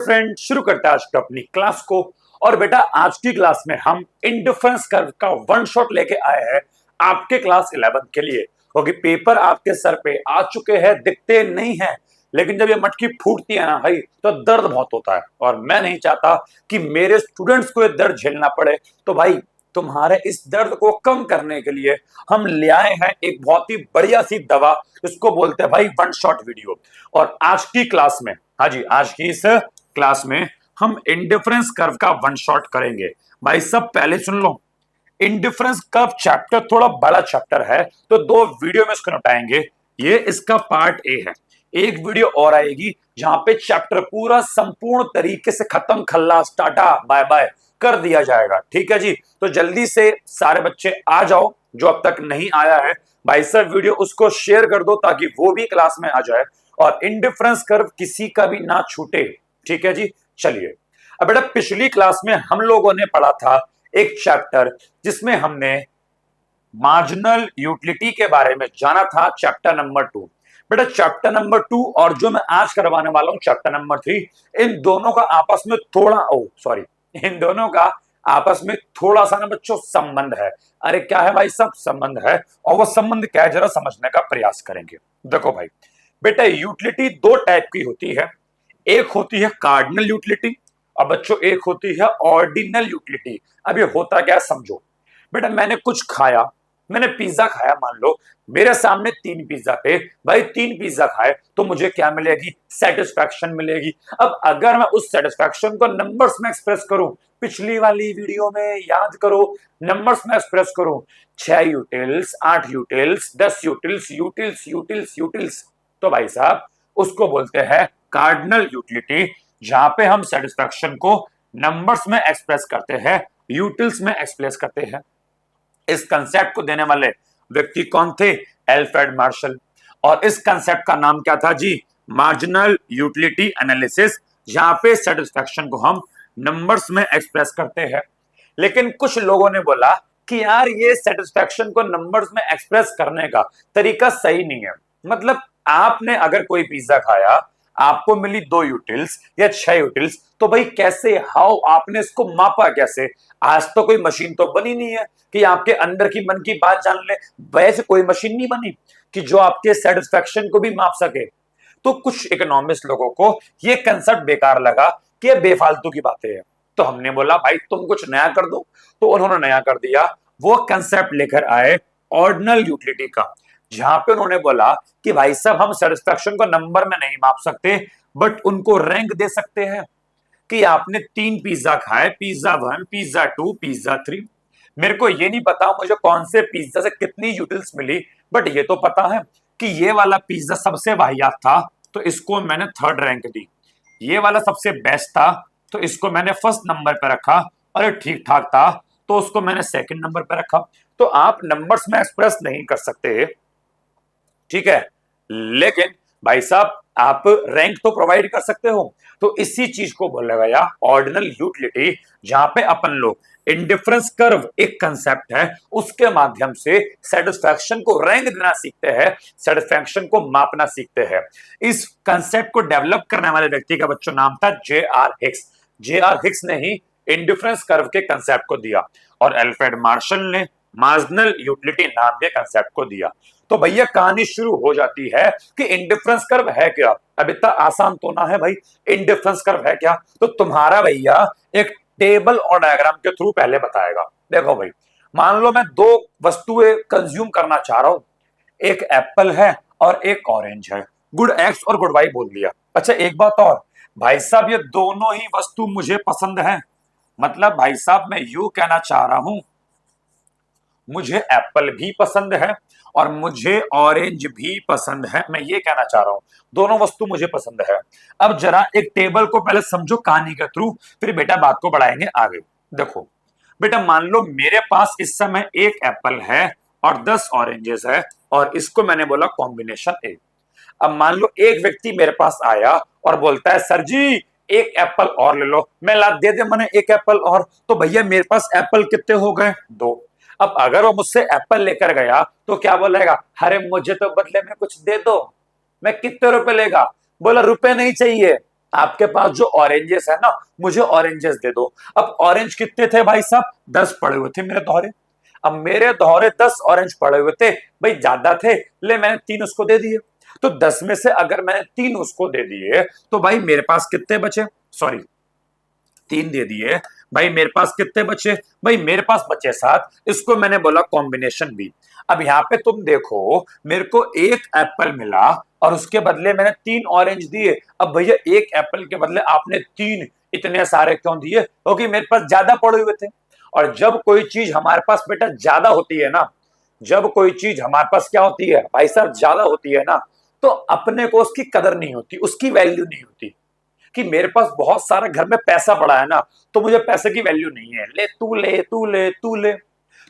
Friend, शुरू करते हैं आज की अपनी क्लास को। और बेटा, आज की क्लास में हम इंडिफरेंस कर्व का वन शॉट लेके आए हैं आपके क्लास 11 के लिए, क्योंकि पेपर आपके सर पे आ चुके हैं, दिखते नहीं है, लेकिन जब ये मटकी फूटती है ना भाई, तो दर्द बहुत होता है। और मैं नहीं चाहता कि मेरे स्टूडेंट्स को ये दर्द झेलना पड़े। तो भाई, तुम्हारे इस दर्द को कम करने के लिए हम ले आए हैं एक बहुत ही बढ़िया सी दवा, इसको बोलते हैं भाई वन शॉट वीडियो। और आज की क्लास में, हाँ जी, आज की इस क्लास में हम इंडिफरेंस कर्व का वन शॉट करेंगे। भाई सब पहले सुन लो, इंडिफरेंस कर्व चैप्टर थोड़ा बड़ा चैप्टर है, तो दो वीडियो में इसको निपटाएंगे। ये इसका पार्ट ए है। एक वीडियो और आएगी जहां पे चैप्टर पूरा संपूर्ण तरीके से खत्म, खल्लास, टाटा बाय बाय कर दिया जाएगा। ठीक है जी, तो जल्दी से सारे बच्चे आ जाओ जो अब तक नहीं आया है। भाई सब वीडियो उसको शेयर कर दो ताकि वो भी क्लास में आ जाए और इंडिफरेंस कर्व किसी का भी ना छूटे। ठीक है जी, चलिए। अब बेटा, पिछली क्लास में हम लोगों ने पढ़ा था एक चैप्टर जिसमें हमने मार्जिनल यूटिलिटी के बारे में जाना था, चैप्टर नंबर 2। बेटा, चैप्टर नंबर 2 और जो मैं आज करवाने वाला हूं चैप्टर नंबर 3, इन दोनों का आपस में इन दोनों का आपस में थोड़ा सा ना बच्चों संबंध है। अरे क्या है भाई, सब संबंध है, और वो संबंध क्या है जरा समझने का प्रयास करेंगे। देखो भाई बेटा, यूटिलिटी दो टाइप की होती है। एक होती है कार्डिनल यूटिलिटी, और बच्चों एक होती है ऑर्डिनल यूटिलिटी। अब ये होता क्या है समझो। बेटा, मैंने कुछ खाया, मैंने पिज्जा खाया, मान लो मेरे सामने 3 पिज्जा थे भाई, 3 पिज्जा खाए तो मुझे क्या मिलेगी? सेटिस्फैक्शन मिलेगी। अब अगर मैं उस सेटिस्फैक्शन को नंबर्स में एक्सप्रेस करूं, पिछली वाली वीडियो में याद करो, नंबर्स में एक्सप्रेस करूं, 6 utils, 8 utils, 10 utils, utils utils utils, तो भाई साहब उसको बोलते हैं कार्डिनल यूटिलिटी, जहां पे हम सेटिस्फैक्शन को नंबर्स में एक्सप्रेस करते हैं, यूटिल्स में एक्सप्रेस करते हैं। इस कंसेप्ट को देने वाले व्यक्ति कौन थे? Alfred Marshall. और इस कंसेप्ट का नाम क्या था जी? मार्जिनल यूटिलिटी एनालिसिस, जहां पे सेटिस्फैक्शन को हम नंबर्स में एक्सप्रेस करते हैं। लेकिन कुछ लोगों ने बोला कि यार ये सेटिस्फैक्शन को नंबर्स में एक्सप्रेस करने का तरीका सही नहीं है। मतलब आपने अगर कोई पिज्जा खाया, आपको मिली 2 यूटिल्स या 6 यूटिल्स, तो भाई कैसे, हाउ, आपने इसको मापा कैसे? आज तो कोई मशीन तो बनी नहीं है कि आपके अंदर की मन की बात जान ले। वैसे कोई मशीन नहीं बनी कि जो आपके सेटिस्फैक्शन को भी माप सके। तो कुछ इकोनॉमिस्ट लोगों को ये कंसेप्ट बेकार लगा कि ये बेफालतू की बातें हैं। तो हमने बोला भाई तुम कुछ नया कर दो, तो उन्होंने नया कर दिया। वो कंसेप्ट लेकर आए ऑर्डिनल यूटिलिटी का, जहां पे उन्होंने बोला कि भाई साहब हम सेटिस्फैक्शन को नंबर में नहीं माप सकते, बट उनको रैंक दे सकते हैं कि आपने 3 पिज्जा खाए, पिज्जा 1, पिज्जा 2, पिज्जा 3। मेरे को ये नहीं पता मुझे कौन से पिज्जा से कितनी यूटिल्स मिली, बट ये तो पता है कि ये वाला पिज्जा सबसे वाहियात था, तो इसको मैंने 3rd रैंक दी। ये वाला सबसे बेस्ट था, तो इसको मैंने 1st नंबर पर रखा। और ये ठीक ठाक था, तो उसको मैंने 2nd नंबर पर रखा। तो आप नंबर्स में एक्सप्रेस नहीं कर सकते, ठीक है, लेकिन भाई साहब आप रैंक तो प्रोवाइड कर सकते हो। तो इसी चीज को बोला गया ऑर्डिनल यूटिलिटी, जहां पे अपन लोग इंडिफरेंस कर्व एक कंसेप्ट है, उसके माध्यम से सेटिस्फैक्शन को रैंक देना सीखते हैं, सेटिस्फैक्शन को मापना सीखते हैं। इस कंसेप्ट को डेवलप करने वाले व्यक्ति का बच्चों नाम था J.R. हिक्स। J.R. हिक्स ने ही इंडिफरेंस कर्व के कंसेप्ट को दिया, और एल्फ्रेड मार्शल ने मार्जिनल यूटिलिटी नाम के कंसेप्ट को दिया। तो भैया कहानी शुरू हो जाती है कि इंडिफरेंस कर्व है क्या। अब इतना आसान तो ना है भाई, इंडिफरेंस कर्व है क्या? तो तुम्हारा भैया एक टेबल और डायग्राम के थ्रू पहले बताएगा। देखो भाई, मान लो मैं 2 वस्तुएं कंज्यूम करना चाह रहा हूं, एक एप्पल है और एक ऑरेंज है। गुड एक्स और गुड वाई बोल दिया। अच्छा एक बात और, भाई साहब ये दोनों ही वस्तु मुझे पसंद है। मतलब भाई साहब मैं यूं कहना चाह रहा हूं, मुझे एप्पल भी पसंद है और मुझे ऑरेंज भी पसंद है। मैं ये कहना चाह रहा हूं दोनों वस्तु मुझे पसंद है। अब जरा एक टेबल को पहले समझो कहानी के थ्रू, फिर बेटा बात को बढ़ाएंगे आगे। देखो बेटा, मान लो मेरे पास इस समय एक एप्पल है और 10 ऑरेंजेस है, और इसको मैंने बोला कॉम्बिनेशन ए। अब मान लो एक व्यक्ति मेरे पास आया और बोलता है सर जी एक एप्पल और ले लो। मैं ला दे दे मैंने एक एप्पल और, तो भैया मेरे पास एप्पल कितने हो गए? 2। अब अगर वो मुझसे एप्पल लेकर गया तो क्या बोलेगा? अरे मुझे तो बदले में कुछ दे दो। मैं कितने रुपए लेगा? बोला रुपए नहीं चाहिए, आपके पास जो ऑरेंजेस है ना, मुझे ऑरेंजेस दे दो। अब ऑरेंज कितने थे भाई साहब, 10 पड़े हुए थे मेरे दोहरे। अब मेरे दोहरे 10 ऑरेंज पड़े हुए थे भाई, ज्यादा थे, ले मैंने 3 उसको दे दिए। तो 10 में से अगर मैंने 3 उसको दे दिए तो भाई मेरे पास कितने बचे, सॉरी 3 दे दिए, भाई मेरे पास कितने बचे, भाई मेरे पास बचे 7। इसको मैंने बोला कॉम्बिनेशन बी। अब यहाँ पे तुम देखो, मेरे को एक एप्पल मिला और उसके बदले मैंने 3 ऑरेंज दिए। अब भैया एक एप्पल के बदले आपने 3 इतने सारे क्यों दिए, क्योंकि मेरे पास ज्यादा पड़े हुए थे। और जब कोई चीज हमारे पास बेटा ज्यादा होती है ना, जब कोई चीज हमारे पास क्या होती है भाई साहब, ज्यादा होती है ना, तो अपने को उसकी कदर नहीं होती, उसकी वैल्यू नहीं होती। कि मेरे पास बहुत सारा घर में पैसा पड़ा है ना, तो मुझे पैसे की वैल्यू नहीं है, ले तू ले तू ले तू ले।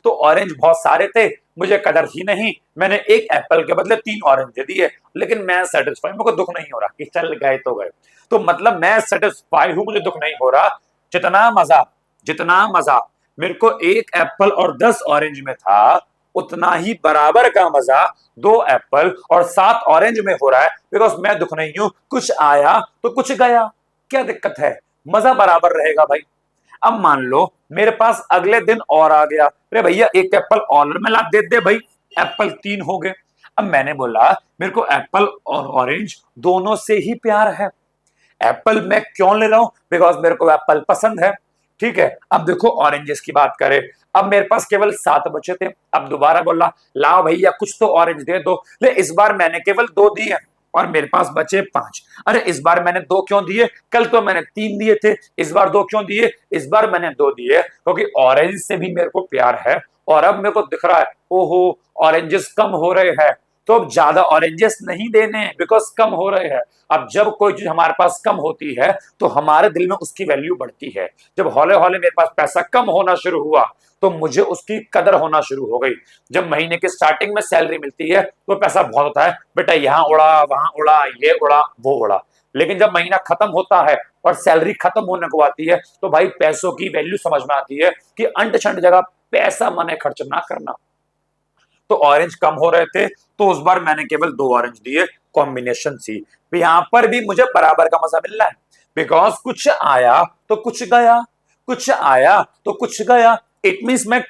तो ऑरेंज बहुत सारे थे, मुझे कदर ही नहीं, मैंने एक एप्पल के बदले 3 ऑरेंज दे दिए, लेकिन मैं सेटिस्फाई, मेरे को दुख नहीं हो रहा कि चल गए तो गए। तो मतलब मैं सेटिस्फाई हूं, मुझे दुख नहीं हो रहा। जितना मजा, जितना मजा मेरे को एक एप्पल और 10 ऑरेंज में था, उतना ही बराबर का मजा 2 एप्पल और 7 ऑरेंज में हो रहा है, बिकॉज मैं दुख नहीं हूं, कुछ आया तो कुछ गया, क्या दिक्कत है, मजा बराबर रहेगा भाई। अब मान लो मेरे पास अगले दिन और आ गया, अरे भैया एक एप्पल और मिला दे दे भाई, एप्पल 3 हो गए। अब मैंने बोला मेरे को एप्पल और ऑरेंज दोनों से ही प्यार है, एप्पल मैं क्यों ले रहा हूं, बिकॉज मेरे को एप्पल पसंद है। ठीक है, अब देखो ऑरेंजेस की बात करें, अब मेरे पास केवल 7 बचे थे। अब दोबारा बोला लाओ भैया कुछ तो ऑरेंज दे दो, ले इस बार मैंने केवल 2 दिए और मेरे पास बचे 5। अरे इस बार मैंने 2 क्यों दिए, कल तो मैंने 3 दिए थे, इस बार 2 क्यों दिए, इस बार मैंने 2 दिए, क्योंकि ऑरेंज से भी मेरे को प्यार है। और अब मेरे को दिख रहा है ओहो ऑरेंजेस कम हो रहे हैं, तो अब ज्यादा ऑरेंजेस नहीं देने, बिकॉज कम हो रहे हैं। अब जब कोई चीज हमारे पास कम होती है तो हमारे दिल में उसकी वैल्यू बढ़ती है। जब हौले हौले मेरे पास पैसा कम होना शुरू हुआ तो मुझे उसकी कदर होना शुरू हो गई। जब महीने के स्टार्टिंग में सैलरी मिलती है तो पैसा बहुत होता है, बेटा यहाँ उड़ा वहां उड़ा ये उड़ा वो उड़ा। लेकिन जब महीना खत्म होता है और सैलरी खत्म होने को आती है तो भाई पैसों की वैल्यू समझ में आती है कि अंट शंट जगह पैसा मने खर्च ना करना। तो ऑरेंज कम हो रहे थे, तो उस बार मैंने केवल 2 ऑरेंज दिए, कॉम्बिनेशन सी। तो यहां पर भी मुझे बराबर का मजा मिल रहा है, बिकॉज कुछ आया तो कुछ गया, कुछ आया तो कुछ गया। इट मींस मैं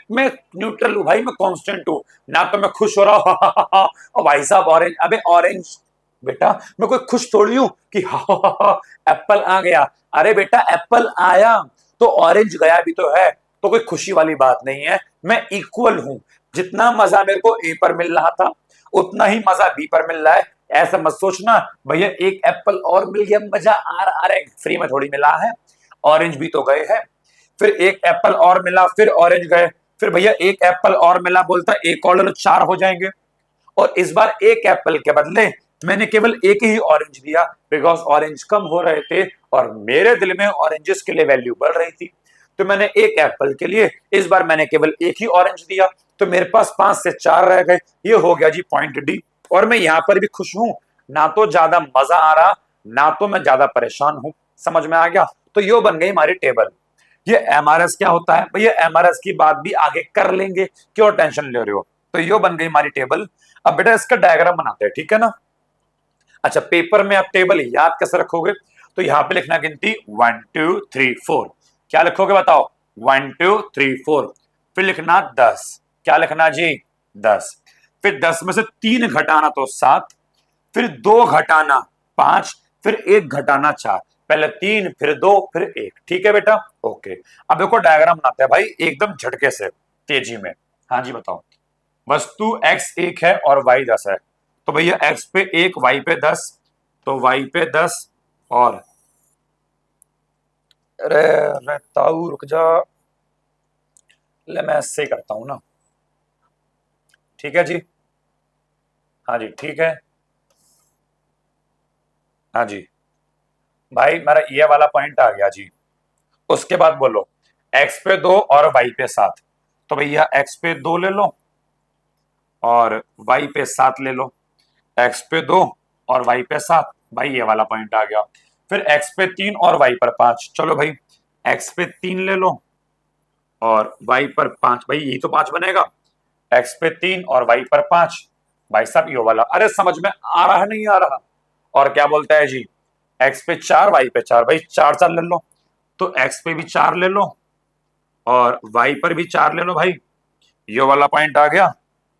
न्यूट्रल हूं भाई, मैं कांस्टेंट हूं, ना तो मैं खुश हो रहा हूं और भाई साहब ऑरेंज, अबे ऑरेंज बेटा मैं कोई खुश थोड़ी हूं कि एप्पल आ गया। अरे बेटा एप्पल आया तो ऑरेंज गया भी तो है, तो कोई खुशी वाली बात नहीं है, मैं इक्वल हूं। जितना मजा मेरे को ए पर मिल रहा था उतना ही मजा बी पर मिल रहा है। ऐसा मत सोचना भैया एक एप्पल और मिल गया मजा आ रहा, अरे फ्री में थोड़ी मिला है, ऑरेंज भी तो गए हैं। फिर एक एप्पल और मिला, फिर ऑरेंज गए, फिर भैया एक एप्पल और मिला, बोलता एक और 4 हो जाएंगे। और इस बार एक एप्पल के बदले मैंने केवल एक ही ऑरेंज दिया, बिकॉज ऑरेंज कम हो रहे थे और मेरे दिल में ऑरेंजेस के लिए वैल्यू बढ़ रही थी। तो मैंने एक एप्पल के लिए इस बार मैंने केवल एक ही ऑरेंज दिया, तो मेरे पास 5 से 4 रह गए। ये हो गया जी पॉइंट डी। और मैं यहां पर भी खुश हूं, ना तो ज्यादा मजा आ रहा ना तो मैं ज्यादा परेशान हूं। समझ में आ गया? तो ये बन गई हमारी टेबल। ये एमआरएस क्या होता है भैया, एमआरएस की बात भी आगे कर लेंगे, क्यों टेंशन ले रहे हो। तो ये बन गई हमारी टेबल। अब बेटा इसका डायग्राम बनाते हैं, ठीक है ना। अच्छा पेपर में आप टेबल याद कैसे रखोगे, तो यहां पे लिखना गिनती 1 2 3 4। क्या लिखोगे बताओ, 1 2 3 4। फिर लिखना 10, क्या लिखना जी 10। फिर 10 में से 3 घटाना तो 7, फिर 2 घटाना 5, फिर 1 घटाना 4। पहले 3 फिर 2 फिर 1। ठीक है बेटा, ओके। अब देखो डायग्राम बनाते हैं भाई एकदम झटके से तेजी में। हाँ जी बताओ, वस्तु x 1 है और y 10 है, तो भैया x पे 1 y पे 10, तो y पे 10 और अरे अरे ताऊ रुक जा, ले मैं ऐसे ही करता हूं ना। ठीक है जी, हाँ जी ठीक है, हाँ जी भाई मेरा ये वाला पॉइंट आ गया जी। उसके बाद बोलो x पे 2 और y पे 7, तो भैया x पे 2 ले लो और y पे 7 ले लो। x पे 2 और y पे 7, भाई ये वाला पॉइंट आ गया। फिर x पे 3 और y पर 5, चलो भाई x पे 3 ले लो और y पर 5, भाई यही तो 5 बनेगा। x पे 3 और y पर 5, भाई साहब ये वाला, अरे समझ में आ रहा है नहीं आ रहा। और क्या बोलता है जी, एक्स पे 4 वाई पे 4, भाई 4 4 ले लो, तो एक्स पे भी 4 ले लो और वाई पर भी 4 ले लो भाई। ये वाला पॉइंट आ गया,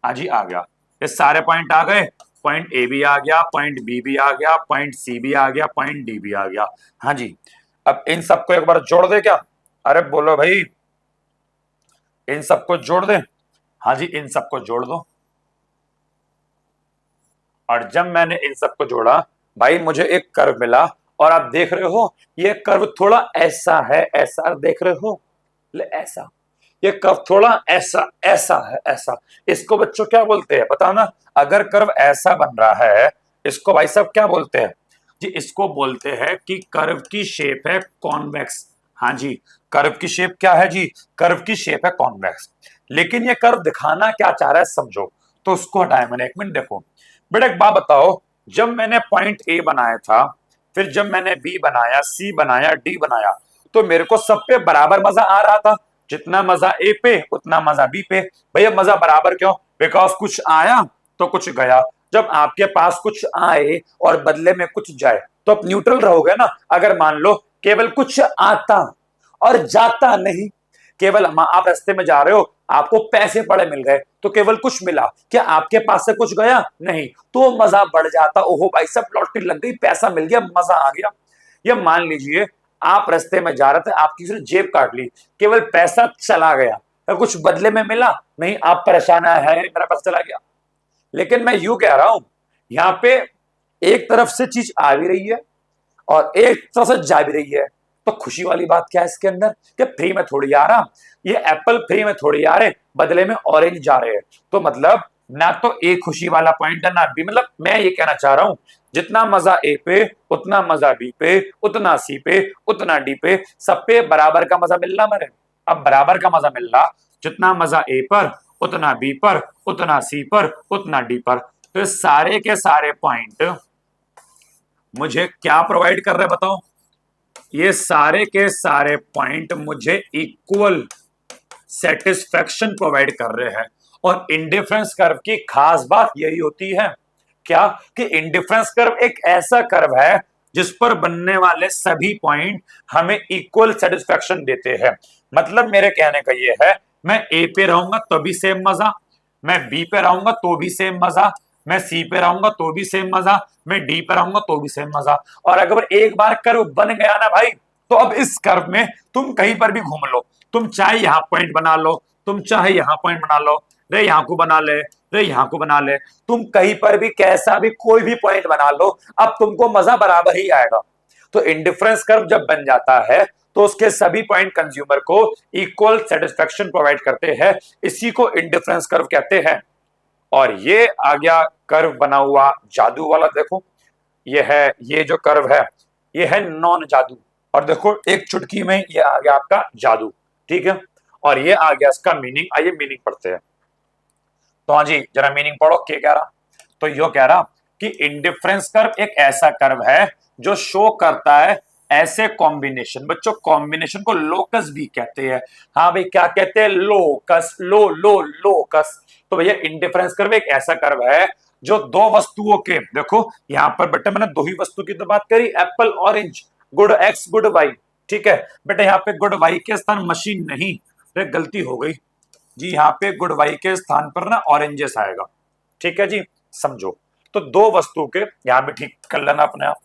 हाँ जी आ गया। ये सारे पॉइंट आ गए, पॉइंट ए भी आ गया, पॉइंट बी भी आ गया, पॉइंट सी भी आ गया, पॉइंट डी भी आ गया। हाँ जी, अब इन सबको एक बार जोड़ दे क्या? अरे बोलो भाई, इन सबको जोड़ दे। हाँ जी, इन सबको जोड़ दो। और जब मैंने इन सबको जोड़ा भाई, मुझे एक कर्व मिला। और आप देख रहे हो ये कर्व थोड़ा ऐसा है, ऐसा देख रहे हो, ले ऐसा। ये कर्व थोड़ा ऐसा ऐसा है, ऐसा। इसको बच्चों क्या बोलते हैं बताना? अगर कर्व ऐसा बन रहा है, इसको भाई साहब क्या बोलते हैं जी? इसको बोलते हैं कि कर्व की शेप है कॉन्वेक्स। हाँ जी, कर्व की शेप क्या है जी? कर्व की शेप है कॉन्वेक्स। लेकिन ये कर्व दिखाना क्या चाह रहा है समझो, तो उसको हटाए मैंने। एक मिनट देखो बेटा, एक बात बताओ, जब मैंने पॉइंट ए बनाया था, फिर जब मैंने बी बनाया, सी बनाया, डी बनाया, तो मेरे को सब पे बराबर मजा आ रहा था। जितना मजा ए पे उतना मजा बी पे। भैया मजा बराबर क्यों? बिकॉज कुछ आया तो कुछ गया। जब आपके पास कुछ आए और बदले में कुछ जाए तो आप न्यूट्रल रहोगे ना। अगर मान लो केवल कुछ आता और जाता नहीं, केवल आप रास्ते में जा रहे हो, आपको पैसे पड़े मिल गए तो केवल कुछ मिला, क्या आपके पास से कुछ गया? नहीं, तो मजा बढ़ जाता। ओहो भाई सब लॉटरी लग गई, पैसा मिल गया, मजा आ गया। ये मान लीजिए आप रास्ते में जा रहे थे, आपकी सिर्फ जेब काट ली, केवल पैसा चला गया, तो कुछ बदले में मिला नहीं, आप परेशान है मेरा पैसा चला गया। लेकिन मैं यूं कह रहा हूं, यहाँ पे एक तरफ से चीज आ भी रही है और एक तरफ से जा भी रही है, तो खुशी वाली बात क्या है इसके अंदर? कि फ्री में थोड़ी आ रहा, ये एप्पल फ्री में थोड़ी आ रहे, बदले में ऑरेंज जा रहे हैं। तो मतलब ना तो ए खुशी वाला पॉइंट है ना बी। मतलब मैं ये कहना चाह रहा हूं, जितना मजा ए पे उतना मजा बी पे, उतना सी पे उतना डी पे, सब पे बराबर का मजा मिल रहा मेरे। अब बराबर का मजा मिल रहा, जितना मजा ए पर उतना बी पर उतना सी पर उतना डी पर। तो सारे के सारे पॉइंट मुझे क्या प्रोवाइड कर रहे बताओ? ये सारे के सारे पॉइंट मुझे इक्वल सेटिस्फेक्शन प्रोवाइड कर रहे हैं। और इंडिफरेंस कर्व की खास बात यही होती है क्या, कि इंडिफरेंस कर्व एक ऐसा कर्व है जिस पर बनने वाले सभी पॉइंट हमें इक्वल सेटिस्फेक्शन देते हैं। मतलब मेरे कहने का ये है, मैं ए पे रहूंगा तो भी सेम मजा, मैं बी पे रहूंगा तो भी सेम मजा, मैं सी पे रहूंगा तो भी सेम मजा, मैं डी पे रहूंगा तो भी सेम मजा। और अगर एक बार कर्व बन गया ना भाई, तो अब इस कर्व में तुम कहीं पर भी घूम लो, तुम चाहे यहां पॉइंट बना लो, तुम चाहे यहां पॉइंट बना लो, रे यहां को बना ले, रे यहां को बना ले, तुम कहीं पर भी कैसा भी कोई भी पॉइंट बना लो, अब तुमको मजा बराबर ही आएगा। तो इंडिफरेंस कर्व जब बन जाता है तो उसके सभी पॉइंट कंज्यूमर को इक्वल सेटिस्फेक्शन प्रोवाइड करते हैं, इसी को इंडिफरेंस कर्व कहते हैं। और ये आ गया कर्व बना हुआ जादू वाला। देखो ये है, ये जो कर्व है ये है नॉन जादू, और देखो एक चुटकी में ये आ गया आपका जादू, ठीक है। और ये आ गया इसका मीनिंग। आइए मीनिंग पढ़ते हैं। तो हाँ जी जरा मीनिंग पढ़ो, क्या कह रहा? तो यो कह रहा कि इंडिफरेंस कर्व एक ऐसा कर्व है जो शो करता है ऐसे कॉम्बिनेशन, बच्चों कॉम्बिनेशन को लोकस भी कहते हैं। हाँ भाई क्या कहते हैं? Locus, locus. तो भैया इंडिफरेंस कर्व एक ऐसा कर्व है जो दो वस्तुओं के, देखो यहां पर बेटा मैंने दो ही वस्तु की तो बात करी, apple orange, good X good Y, ठीक है बेटा। यहाँ पे गुड वाई के स्थान मशीन नहीं, गलती हो गई जी, यहाँ पे गुड वाई के स्थान पर ना ऑरेंजेस आएगा, ठीक है जी, समझो। तो दो वस्तु के, यहां भी ठीक कर लेना अपने आप,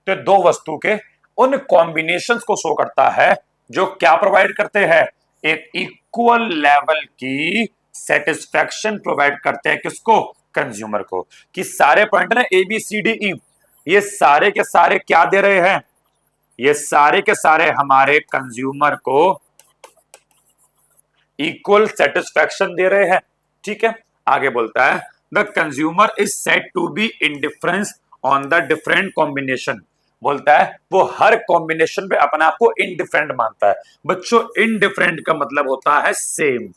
तो दो वस्तु के उन कॉम्बिनेशंस को शो करता है जो क्या प्रोवाइड करते हैं? एक इक्वल लेवल की सेटिस्फेक्शन प्रोवाइड करते हैं। किसको? कंज्यूमर को। कि सारे पॉइंट ना A B C D E, ये सारे के सारे क्या दे रहे हैं? ये सारे के सारे हमारे कंज्यूमर को इक्वल सेटिस्फेक्शन दे रहे हैं, ठीक है। आगे बोलता है the consumer is said to be indifference on the different combination. बोलता है वो हर कॉम्बिनेशन पे अपने आप को इनडिफरेंट मानता है। बच्चों इनडिफरेंट का मतलब होता है सेम,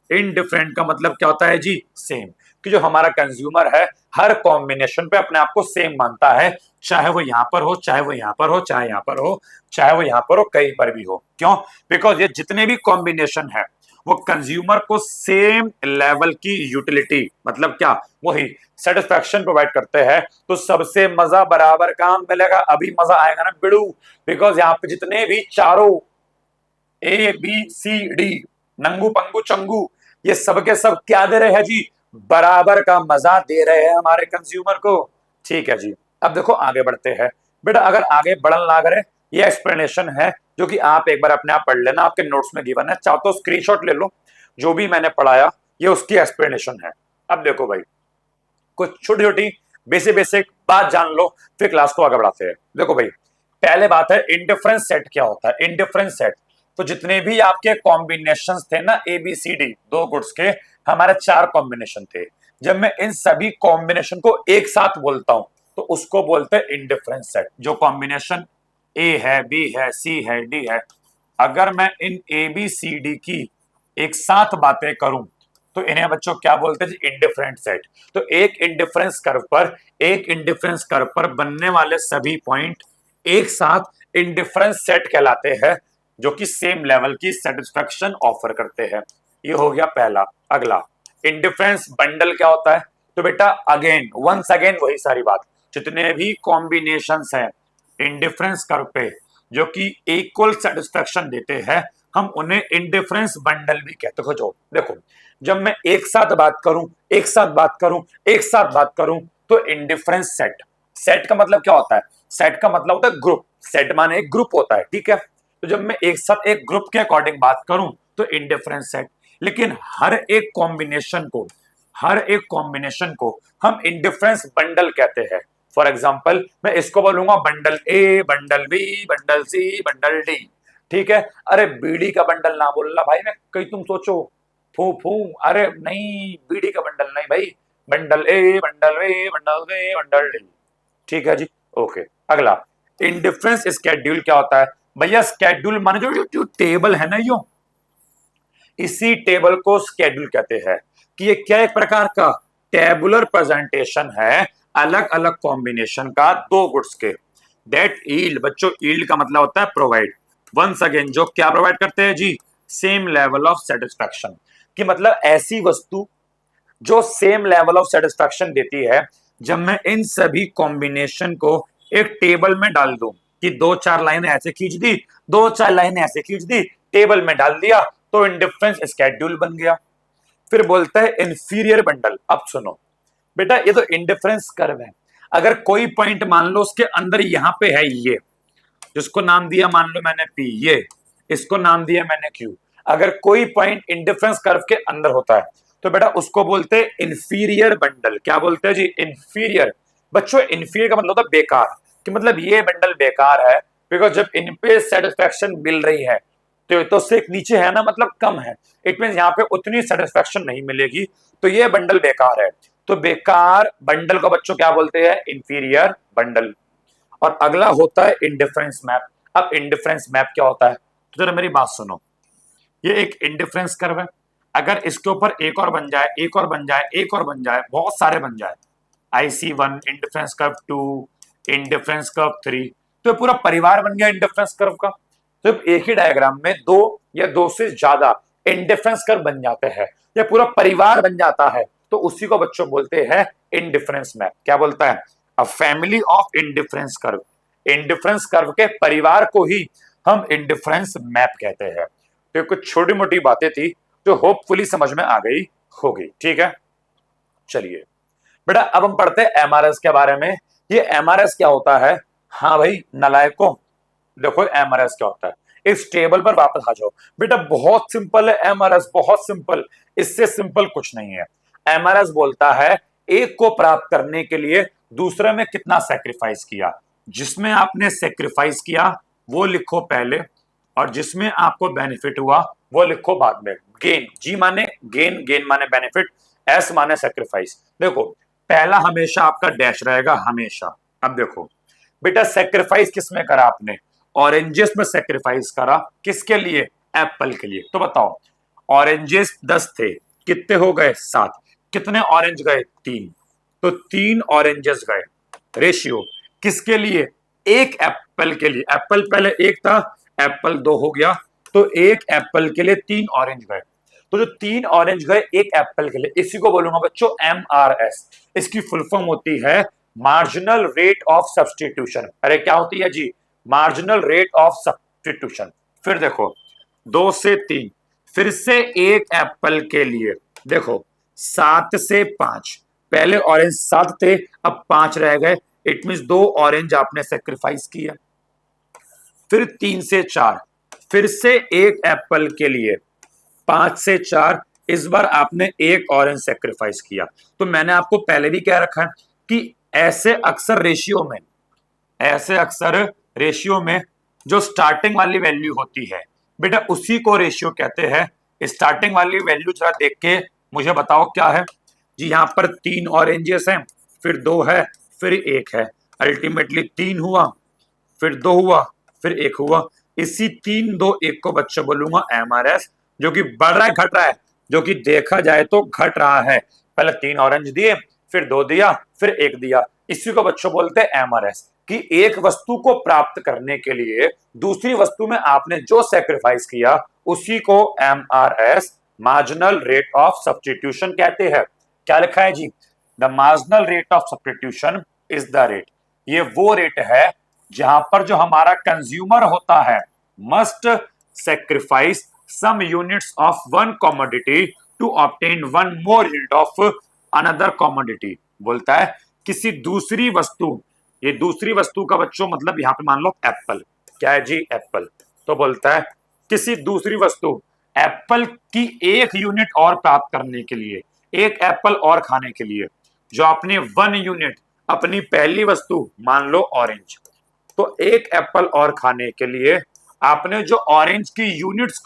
इनडिफरेंट का मतलब क्या होता है जी? सेम। कि जो हमारा कंज्यूमर है हर कॉम्बिनेशन पे अपने आप को सेम मानता है, चाहे वो यहां पर हो, चाहे वो यहां पर हो, चाहे यहां पर हो, चाहे वो यहां पर हो, कहीं पर भी हो। क्यों? बिकॉज ये जितने भी कॉम्बिनेशन है वो कंज्यूमर को सेम लेवल की यूटिलिटी, मतलब क्या, वही सेटिस्फैक्शन प्रोवाइड करते हैं, तो सबसे मजा बराबर काम मिलेगा। अभी मजा आएगा ना बिड़ू, बिकॉज यहाँ पे जितने भी चारों ए बी सी डी, नंगू पंगू चंगू, ये सब के सब क्या दे रहे हैं जी, बराबर का मजा दे रहे हैं हमारे कंज्यूमर को। ठीक है जी, अब देखो आगे बढ़ते हैं। बेटा अगर आगे बढ़न ना करे, ये एक्सप्लेनेशन है जो कि आप एक बार अपने आप पढ़ लेना, आपके नोट्स में गिवन है, चाहो तो स्क्रीनशॉट ले लो, जो भी मैंने पढ़ाया ये उसकी एक्सप्लेनेशन है। अब देखो भाई, कुछ छोटी छोटी बेसिक बेसिक बात जान लो, फिर क्लास को आगे बढ़ाते हैं। देखो भाई, पहले बात है इंडिफरेंस सेट क्या होता है। इंडिफरेंस सेट, तो जितने भी आपके कॉम्बिनेशंस थे ना, ए बी सी डी, दो गुड्स के हमारे 4 कॉम्बिनेशन थे, जब मैं इन सभी कॉम्बिनेशन को एक साथ बोलता हूं तो उसको बोलते हैं इंडिफरेंस सेट। जो कॉम्बिनेशन ए है, बी है, सी है, डी है, अगर मैं इन ए बी सी डी की एक साथ बातें करूं तो इन्हें बच्चों क्या बोलते हैं, इंडिफरेंट सेट। तो एक इंडिफरेंस कर्व पर बनने वाले सभी पॉइंट एक साथ इंडिफरेंस सेट कहलाते हैं, जो कि सेम लेवल की सेटिस्फैक्शन ऑफर करते हैं। ये हो गया पहला। अगला, इंडिफरेंस बंडल क्या होता है। तो बेटा अगेन वंस अगेन वही सारी बात, जितने भी कॉम्बिनेशंस हैं इंडिफरेंस कर्व पे जो कि इक्वल सेटिस्फैक्शन देते हैं, हम उन्हें इंडिफरेंस बंडल भी कहते हैं। जो देखो, जब मैं एक साथ बात करूं, एक साथ बात करूं, एक साथ बात करूं, तो इंडिफरेंस सेट, सेट का मतलब क्या होता है, सेट का मतलब होता है ग्रुप, सेट माने एक ग्रुप होता है, ठीक है। तो जब मैं एक साथ एक ग्रुप के अकॉर्डिंग बात करूं तो इंडिफरेंस सेट, लेकिन हर एक कॉम्बिनेशन को हम इंडिफरेंस बंडल कहते हैं। फॉर एग्जाम्पल मैं इसको बोलूंगा बंडल ए, बंडल बी, बंडल सी, बंडल डी, ठीक है। अरे बीडी का बंडल ना बोलना भाई, मैं कहीं तुम सोचो फू फू, अरे नहीं, बीडी का बंडल नहीं भाई, बंडल ए, बंडल बी, बंडल सी, बंडल डी, ठीक है जी। ओके, अगला इंडिफरेंस स्केड्यूल क्या होता है भैया। स्केड्यूल माने जो टेबल है ना, यो इसी टेबल को स्केड्यूल कहते हैं, कि ये क्या एक प्रकार का टेबुलर प्रेजेंटेशन है अलग अलग कॉम्बिनेशन का दो गुड्स के। दैट ईल्ड, बच्चों ईल्ड का मतलब होता है प्रोवाइड, वंस अगेन जो क्या प्रोवाइड करते हैं जी, सेम लेवल ऑफ सेटिस्फैक्शन, कि मतलब ऐसी वस्तु जो सेम लेवल ऑफ सेटिस्फैक्शन देती है। जब मैं इन सभी कॉम्बिनेशन को एक टेबल में डाल दूं, कि दो चार लाइनें ऐसे खींच दी, दो चार लाइनें ऐसे खींच दी, टेबल में डाल दिया, तो इंडिफरेंस स्केड्यूल बन गया। फिर बोलता है इंफीरियर बंडल। अब सुनो बेटा, ये तो इंडिफरेंस कर्व है, अगर कोई पॉइंट मान लो उसके अंदर यहां पे है, ये जिसको नाम दिया मान लो मैंने पी, ये इसको नाम दिया मैंने क्यू, अगर कोई पॉइंट इंडिफरेंस कर्व के अंदर होता है तो बेटा उसको बोलते हैं इंफीरियर बंडल। क्या बोलते हैं जी, इंफीरियर। बच्चों इंफीरियर का मतलब होता है बेकार, कि मतलब ये बंडल बेकार है, बिकॉज जब इन पे सेटिस्फैक्शन मिल रही है तो उससे एक नीचे है ना, मतलब कम है, इट मीन यहाँ पे उतनी सेटिस्फैक्शन नहीं मिलेगी, तो ये बंडल बेकार है। तो बेकार बंडल को बच्चों क्या बोलते हैं, इंफीरियर बंडल। और अगला होता है इंडिफरेंस मैप। अब इंडिफरेंस मैप क्या होता है, तो जरा मेरी बात सुनो, ये एक इंडिफरेंस कर्व है, अगर इसके ऊपर एक और बन जाए, एक और बन जाए, एक और बन जाए, बहुत सारे बन जाए, IC1 indifference curve 2, indifference curve 3, तो पूरा परिवार बन गया इंडिफरेंस कर्व का। तो एक ही डायग्राम में दो या दो से ज्यादा इंडिफरेंस कर्व बन जाते हैं, या पूरा परिवार बन जाता है, तो उसी को बच्चों बोलते हैं इंडिफरेंस मैप। क्या बोलता है, a family of indifference curve, indifference curve के परिवार को ही हम इंडिफरेंस मैप कहते हैं। तो कुछ छोटी मोटी बातें थी जो होपफुली समझ में आ गई होगी, ठीक है। चलिए बेटा अब हम पढ़ते हैं एमआरएस के बारे में। ये एमआरएस क्या होता है, हाँ भाई नालायकों, देखो एमआरएस क्या होता है, इस टेबल पर वापस आ जाओ बेटा, बहुत सिंपल है एमआरएस, बहुत सिंपल, इससे सिंपल कुछ नहीं है। एमआरएस बोलता है एक को प्राप्त करने के लिए दूसरे में कितना सेक्रीफाइस किया, जिसमें आपने सेक्रीफाइस किया वो लिखो पहले, और जिसमें आपको बेनिफिट हुआ वो लिखो बाद में। गेन, जी माने गेन, गेन माने बेनिफिट, एस माने सेक्रीफाइस। देखो पहला हमेशा आपका डैश रहेगा, हमेशा। अब देखो बेटा सेक्रीफाइस किसमें करा आपने, ऑरेंजेस में सेक्रीफाइस करा, किसके लिए, एप्पल के लिए। तो बताओ ऑरेंजेस 10 थे, कितने हो गए 7, कितने ऑरेंज गए 3, तो 3 ऑरेंजेस गए। रेशियो किसके लिए, एक एप्पल के लिए, एप्पल पहले एक था, एप्पल 2 हो गया, तो एक एप्पल के लिए 3 ऑरेंज गए। तो जो 3 ऑरेंज गए एक एप्पल के लिए, इसी को बोलूंगा बच्चों MRS। इसकी फुल फॉर्म होती है मार्जिनल रेट ऑफ सब्स्टिट्यूशन। अरे क्या होती है जी? Marginal rate of substitution. फिर देखो 2 से 3, फिर से एक एप्पल के लिए देखो 7 से 5, पहले ऑरेंज 7 थे अब 5 रह गए, इट मींस 2 ऑरेंज आपने सेक्रीफाइस किया। फिर 3 से 4, फिर से एक एप्पल के लिए 5 से 4, इस बार आपने एक ऑरेंज सेक्रीफाइस किया। तो मैंने आपको पहले भी कह रखा है कि ऐसे अक्सर रेशियो में जो स्टार्टिंग वाली वैल्यू होती है बेटा उसी को रेशियो कहते हैं। स्टार्टिंग वाली वैल्यू जरा देख के मुझे बताओ क्या है जी? यहां पर 3 ऑरेंजेस हैं, फिर 2 है, फिर 1 है, अल्टीमेटली 3 हुआ, फिर 2 हुआ, फिर 1 हुआ। इसी 3 2 1 को बच्चों बोलूंगा MRS, जो कि बढ़ रहा है घट रहा है? जो कि देखा जाए तो घट रहा है। पहले 3 ऑरेंज दिए, फिर 2 दिया, फिर 1 दिया, इसी को बच्चों बोलते हैं MRS। कि एक वस्तु को प्राप्त करने के लिए दूसरी वस्तु में आपने जो सेक्रीफाइस किया उसी को MRS, marginal rate of substitution कहते हैं। क्या लिखा है जी? The marginal rate of substitution is the rate. ये वो रेट है जहां पर जो हमारा कंज्यूमर होता है must sacrifice some units of one commodity to obtain one more unit of another commodity. बोलता है किसी दूसरी वस्तु, ये दूसरी वस्तु का बच्चों मतलब यहां पे मान लो एप्पल। क्या है जी? एप्पल। तो बोलता है किसी दूसरी वस्तु एप्पल की 1 यूनिट और प्राप्त करने के लिए, एक एप्पल और खाने के लिए, जो आपने 1 यूनिट अपनी पहली वस्तु मान लो ऑरेंज, तो एक एप्पल और खाने के लिए आपने जो ऑरेंज की यूनिट्स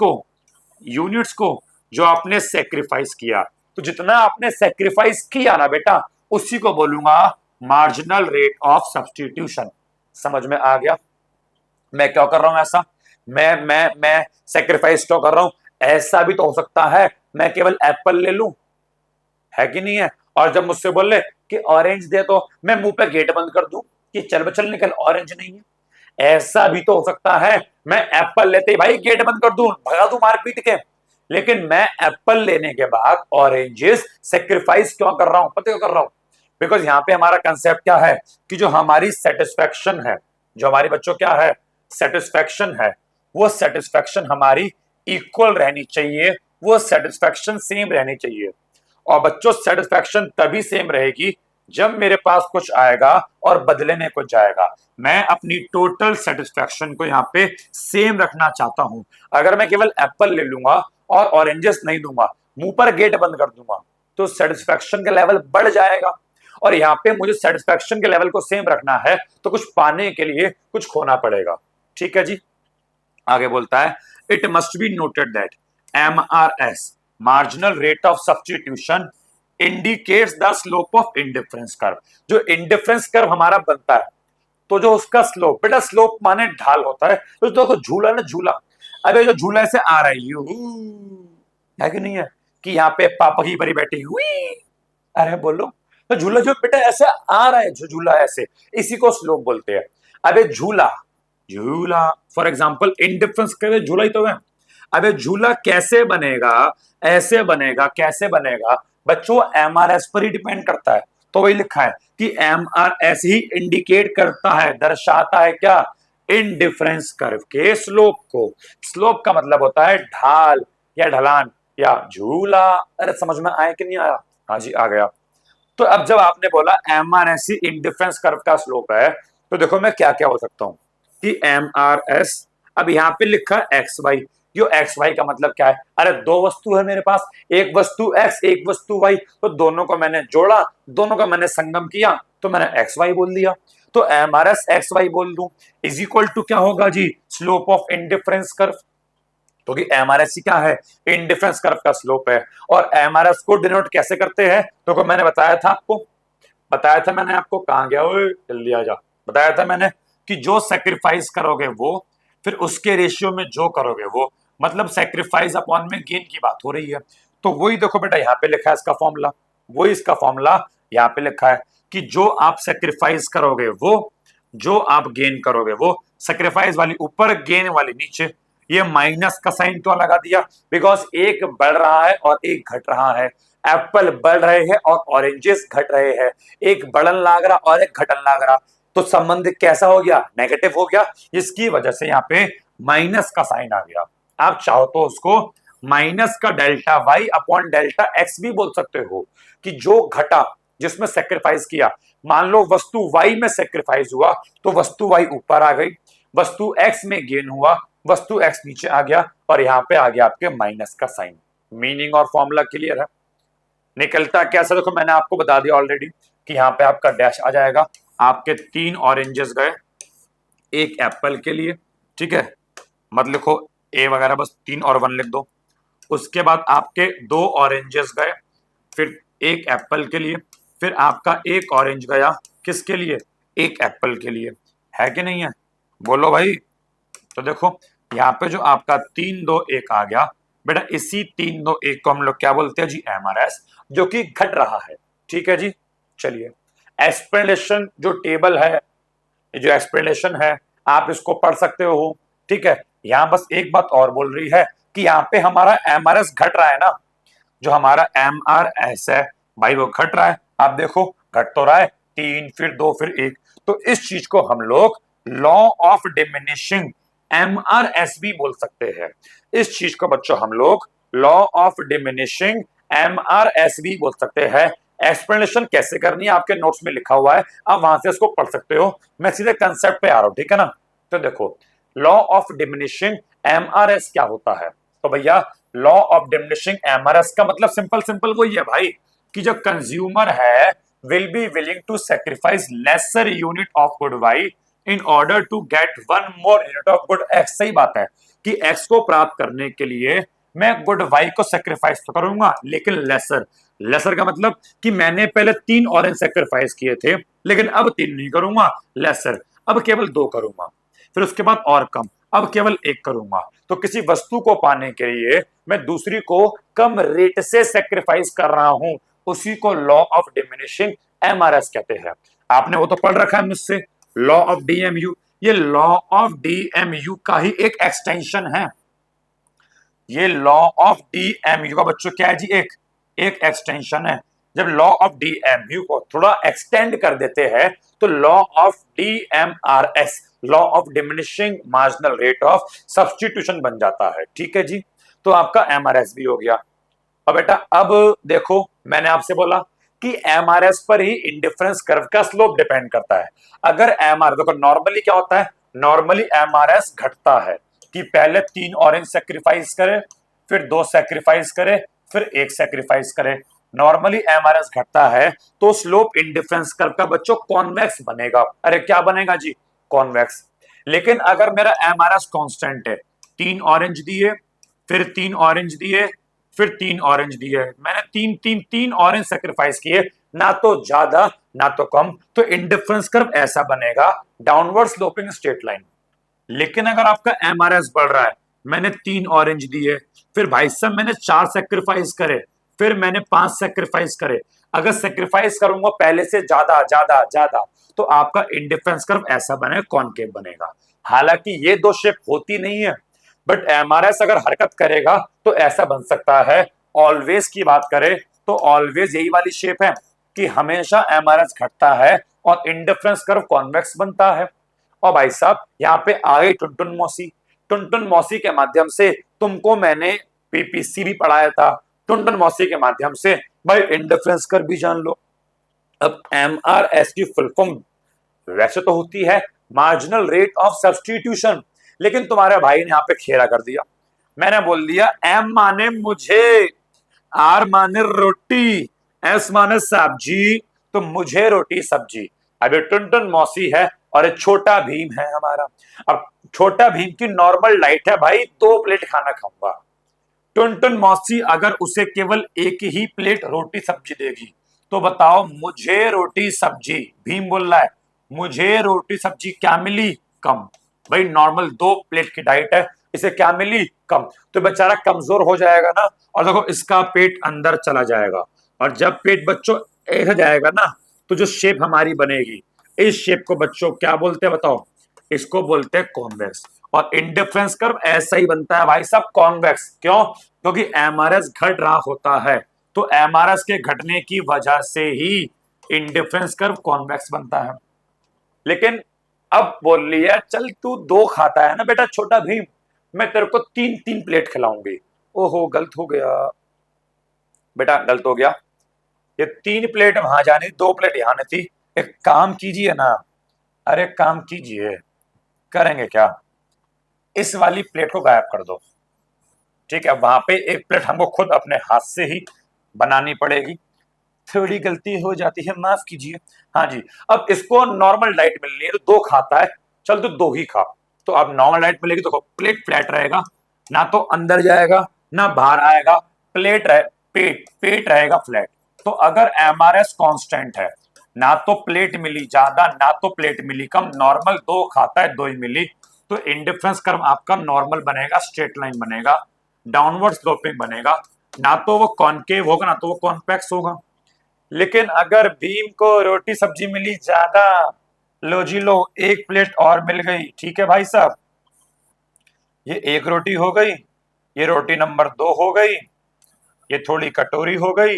को जो आपने सेक्रीफाइस किया, तो जितना आपने सेक्रीफाइस किया ना बेटा उसी को बोलूंगा मार्जिनल रेट ऑफ सब्स्टिट्यूशन। समझ में आ गया? मैं क्या कर रहा हूं ऐसा? मैं सेक्रीफाइस क्यों कर रहा हूं? ऐसा भी तो हो सकता है मैं केवल एप्पल ले लूं, है कि नहीं है? और जब मुझसे बोले कि ऑरेंज दे तो मैं मुंह पे गेट बंद कर दूं कि चल चल निकल, ऑरेंज नहीं है। ऐसा भी तो हो सकता है मैं एप्पल लेते ही भाई गेट बंद कर दूं, भगा दूं मार पीट के। लेकिन मैं एप्पल लेने के बाद ऑरेंजेस सेक्रीफाइस क्यों कर रहा हूं? पता क्यों कर रहा हूं? बिकॉज यहां पे हमारा कंसेप्ट क्या है कि जो हमारी सेटिस्फेक्शन है, जो हमारी बच्चों क्या है सेटिस्फेक्शन है, वो सेटिस्फेक्शन हमारी इक्वल रहनी चाहिए, वो सेटिस्फेक्शन सेम रहनी चाहिए। और बच्चों सेटिस्फेक्शन तभी सेम रहेगी जब मेरे पास कुछ आएगा और बदले में कुछ जाएगा। मैं अपनी टोटल सेटिस्फेक्शन को यहाँ पे सेम रखना चाहता हूं। अगर मैं केवल एप्पल ले लूंगा और ऑरेंजेस नहीं दूंगा, मुंह पर गेट बंद कर दूंगा, तो सेटिस्फेक्शन का लेवल बढ़ जाएगा। और यहाँ पे मुझे सेटिस्फेक्शन के लेवल को सेम रखना है तो कुछ पाने के लिए कुछ खोना पड़ेगा। ठीक है जी? आगे बोलता है it must be noted that MRS, marginal rate of substitution, indicates the slope of indifference curve. जो इंडिफरेंस कर्व हमारा बनता है तो जो उसका स्लोप, बेटा स्लोप माने ढाल होता है, तो देखो झूला ना झूला, अबे जो झूला ऐसे आ रहा है यू, है कि नहीं है? कि यहाँ पे पापा की परी बैठी हुई, अरे बोलो, तो झूला जो बेटा ऐसे आ रहा है, जो झूला ऐसे, इसी को स्लोप बोलते हैं। अबे झूला झूला फॉर एग्जाम्पल इंडिफरेंस करे झूला ही तो है। अबे झूला कैसे बनेगा? ऐसे बनेगा। कैसे बनेगा बच्चों? MRS पर ही डिपेंड करता है। तो वही लिखा है कि MRS ही इंडिकेट करता है, दर्शाता है क्या? इंडिफरेंस कर्व के स्लोप को। स्लोप का मतलब होता है ढाल या ढलान या झूला। अरे समझ में आया कि नहीं आया? हाँ जी आ गया। तो अब जब आपने बोला MRS ही इंडिफरेंस कर्व का स्लोप है, तो देखो मैं क्या क्या हो सकता हूं कि MRS, अब यहां पे लिखा XY, यो XY का मतलब क्या है? अरे दो वस्तु है मेरे पास, एक वस्तु X एक वस्तु Y, तो दोनों को मैंने जोड़ा, दोनों का मैंने संगम किया, तो मैंने XY बोल दिया। तो MRS XY बोल दूं इज इक्वल टू क्या होगा जी? Slope of indifference curve. क्योंकि MRS क्या है? इंडिफरेंस कर्व का स्लोप है। और MRS को डिनोट कैसे करते हैं? तो मैंने बताया था आपको, मैंने आपको, कहां गया ओए जल्दी आ जा, बताया था मैंने कि जो सेक्रीफाइस करोगे वो, फिर उसके रेशियो में जो करोगे वो, मतलब सेक्रीफाइस अपॉन में गेन की बात हो रही है। तो वही देखो बेटा यहाँ पे लिखा है इसका फॉर्मूला, वही इसका फॉर्मूला यहाँ पे लिखा है कि जो आप सेक्रीफाइस करोगे वो, जो आप गेन करोगे वो, सेक्रीफाइस वाली ऊपर गेन वाली नीचे, ये माइनस का साइन क्यों लगा दिया? बिकॉज एक बढ़ रहा है और एक घट रहा है। एप्पल बढ़ रहे हैं और ऑरेंजेस घट रहे हैं, एक बढ़न लाग रहा और एक घटन लाग रहा, तो संबंध कैसा हो गया? नेगेटिव हो गया। इसकी वजह से यहाँ पे माइनस का साइन आ गया। आप चाहो तो उसको माइनस का delta Y upon delta X भी बोल सकते हो, कि जो घटा जिसमें सेक्रीफाइस किया, मान लो वस्तु वाई में सेक्रीफाइस हुआ तो वस्तु वाई ऊपर आ गई, वस्तु एक्स में गेन हुआ, वस्तु एक्स नीचे आ गया, और यहां पे आ गया आपके माइनस का साइन। मीनिंग और फॉर्मूला क्लियर है? निकलता कैसे? देखो मैंने आपको बता दिया ऑलरेडी कि यहाँ पे आपका डैश आ जाएगा, आपके 3 ऑरेंजेस गए एक एप्पल के लिए, ठीक है, मत लिखो ए वगैरह, बस 3 और 1 लिख दो। उसके बाद आपके 2 ऑरेंजेस गए फिर एक एप्पल के लिए, फिर आपका एक ऑरेंज गया किसके लिए? एक एप्पल के लिए। है कि नहीं है? बोलो भाई। तो देखो यहाँ पे जो आपका 3 2 1 आ गया बेटा, इसी 3 2 1 को हम लोग क्या बोलते हैं जी? एमआरएस, जो कि घट रहा है। ठीक है जी। चलिए, एक्सप्लेनेशन जो टेबल है, जो एक्सप्लेनेशन है, आप इसको पढ़ सकते हो। ठीक है, यहां बस एक बात और बोल रही है कि यहाँ पे हमारा एमआरएस घट रहा है ना, जो हमारा एमआरएस है भाई वो घट रहा है। आप देखो घट तो रहा है, 3 फिर 2 फिर 1, तो इस चीज को हम लोग लॉ ऑफ डिमिनिशिंग एमआरएस भी बोल सकते हैं। इस चीज को बच्चों हम लोग लॉ ऑफ डिमिनिशिंग एमआरएस भी बोल सकते हैं। एक्सप्लेनेशन कैसे करनी है आपके नोट्स में लिखा हुआ है, आप वहां से इसको पढ़ सकते हो। मैं सीधे कंसेप्ट पे आ रहा हूं, ठीक है ना? तो देखो लॉ ऑफ डिमिनिशिंग एमआरएस क्या होता है? तो भैया लॉ ऑफ डिमिनिशिंग एमआरएस का मतलब सिंपल सिंपल वही है भाई, कि जो कंज्यूमर है will be willing to sacrifice lesser unit of good Y in order to get one more unit of good X. सही बात है कि एक्स को प्राप्त करने के लिए मैं गुड वाई को सेक्रीफाइस तो करूंगा, लेकिन लेसर। लेसर का मतलब कि मैंने पहले 3 ऑरेंज सेक्रीफाइस किए थे, लेकिन अब 3 नहीं करूंगा, लेसर, अब केवल 2 करूंगा। फिर उसके बाद और कम, अब केवल 1 करूंगा। तो किसी वस्तु को पाने के लिए मैं दूसरी को कम रेट से सेक्रीफाइस कर रहा हूं, उसी को लॉ ऑफ डिमिनिशिंग एमआरएस कहते हैं। आपने वो तो पढ़ रखा है मुझसे, लॉ ऑफ डीएमयू। ये लॉ ऑफ डीएमयू का ही एक एक्सटेंशन है। ये लॉ ऑफ डीएमयू का बच्चों क्या है जी? एक एक्सटेंशन है। जब लॉ ऑफ डीएमयू को थोड़ा एक्सटेंड कर देते हैं तो law of DMRS, law of diminishing marginal rate of substitution बन जाता है। ठीक है जी, तो आपका एमआरएस भी हो गया। अब बेटा अब देखो, मैंने आपसे बोला कि एमआरएस पर ही इंडिफरेंस कर्व का स्लोप डिपेंड करता है। अगर एमआर देखो नॉर्मली क्या होता है, नॉर्मली एमआरएस घटता है कि पहले 3 ऑरेंज सेक्रीफाइस करे, फिर 2 सेक्रीफाइस करे, फिर 1 सेक्रीफाइस करे। नॉर्मली एमआरएस घटता है तो स्लोप इंडिफरेंस कर्व का बच्चों कॉन्वेक्स बनेगा। अरे क्या बनेगा जी? कॉन्वेक्स। लेकिन अगर मेरा एमआरएस कांस्टेंट है, 3 ऑरेंज दिए, फिर 3 ऑरेंज दिए, फिर 3 ऑरेंज दिए, मैंने 3 ऑरेंज सेक्रीफाइस किए, ना तो ज्यादा ना तो कम, तो इंडिफरेंस कर्व ऐसा बनेगा, डाउनवर्ड स्लोपिंग स्ट्रेट लाइन। लेकिन अगर आपका एमआरएस बढ़ रहा है, मैंने 3 ऑरेंज दिए, फिर भाई साहब मैंने 4 सेक्रीफाइस करे, फिर मैंने 5 सेक्रीफाइस करे, अगर सेक्रीफाइस करूंगा पहले से ज्यादा ज्यादा ज्यादा, तो आपका इंडिफरेंस कर्व ऐसा बनेगा, कॉनकेव बनेगा। हालांकि ये 2 शेप होती नहीं है, बट एमआरएस अगर हरकत करेगा तो ऐसा बन सकता है। ऑलवेज की बात करें तो ऑलवेज यही वाली शेप है कि हमेशा एमआरएस घटता है और इंडिफरेंस कर्व कॉन्वेक्स बनता है। और भाई साहब यहाँ पे आ गई टुनटुन मौसी। टुनटुन मौसी के माध्यम से तुमको मैंने पीपीसी भी पढ़ाया था, टुनटुन मौसी के माध्यम से भाई इंडिफरेंस कर्व भी जान लो। अब एमआरएस की फुल फॉर्म वैसे तो होती है मार्जिनल रेट ऑफ सब्स्टिट्यूशन, लेकिन तुम्हारे भाई ने यहाँ पे खेला कर दिया। मैंने बोल दिया एम माने मुझे, आर माने रोटी, एस माने सब्जी, तो मुझे रोटी सब्जी। अभी टुनटुन मौसी है और एक छोटा भीम है हमारा। अब छोटा भीम की नॉर्मल डाइट है भाई 2 प्लेट खाना खाऊंगा। टुनटुन मौसी अगर उसे केवल 1 ही प्लेट रोटी सब्जी देगी तो बताओ मुझे रोटी सब्जी, भीम बोल रहा है मुझे रोटी सब्जी क्या मिली? कम। भाई नॉर्मल 2 प्लेट की डाइट है, इसे क्या मिली? कम। तो बेचारा कमजोर हो जाएगा ना, और देखो इसका पेट अंदर चला जाएगा, और जब पेट बच्चों ऐसा जाएगा ना तो जो शेप हमारी बनेगी, इस शेप को बच्चों क्या बोलते हैं बताओ? इसको बोलते हैं कॉन्वेक्स। और इंडिफरेंस कर्व ऐसा ही बनता है भाई साहब कॉन्वेक्स। क्यों? क्योंकि एमआरएस घट रहा होता है, तो एमआरएस के घटने की वजह से ही इंडिफरेंस कर्व कॉन्वेक्स बनता है। लेकिन अब बोल लिया चल तू दो खाता है ना बेटा छोटा भीम, मैं तेरे को तीन तीन प्लेट खिलाऊंगी। ओहो गलत हो गया बेटा, गलत हो गया। ये तीन प्लेट वहां जानी, दो प्लेट यहाँ नहीं थी। एक काम कीजिए ना, अरे काम कीजिए, करेंगे क्या, इस वाली प्लेट को गायब कर दो। ठीक है, वहां पे एक प्लेट हमको खुद अपने हाथ से ही बनानी पड़ेगी, थोड़ी गलती हो जाती है माफ कीजिए। हाँ जी, अब इसको नॉर्मल डाइट मिल रही है तो दो खाता है, चल तो दो ही खा। तो अब नॉर्मल डाइट मिलेगी तो प्लेट फ्लैट रहेगा, ना तो अंदर जाएगा ना बाहर आएगा, पेट पेट रहेगा फ्लैट। तो अगर एमआरएस कांस्टेंट है, ना तो प्लेट मिली ज्यादा ना तो प्लेट मिली कम, नॉर्मल दो खाता है दो ही मिली, तो इंडिफरेंस कर्व आपका नॉर्मल बनेगा, स्ट्रेट लाइन बनेगा, डाउनवर्ड स्लोपिंग बनेगा, ना तो वो कॉनकेव होगा ना तो वो कॉन्वेक्स होगा। लेकिन अगर भीम को रोटी सब्जी मिली ज्यादा, लो जी लो एक प्लेट और मिल गई, ठीक है भाई साहब, ये एक रोटी हो गई, ये रोटी नंबर दो हो गई, ये थोड़ी कटोरी हो गई,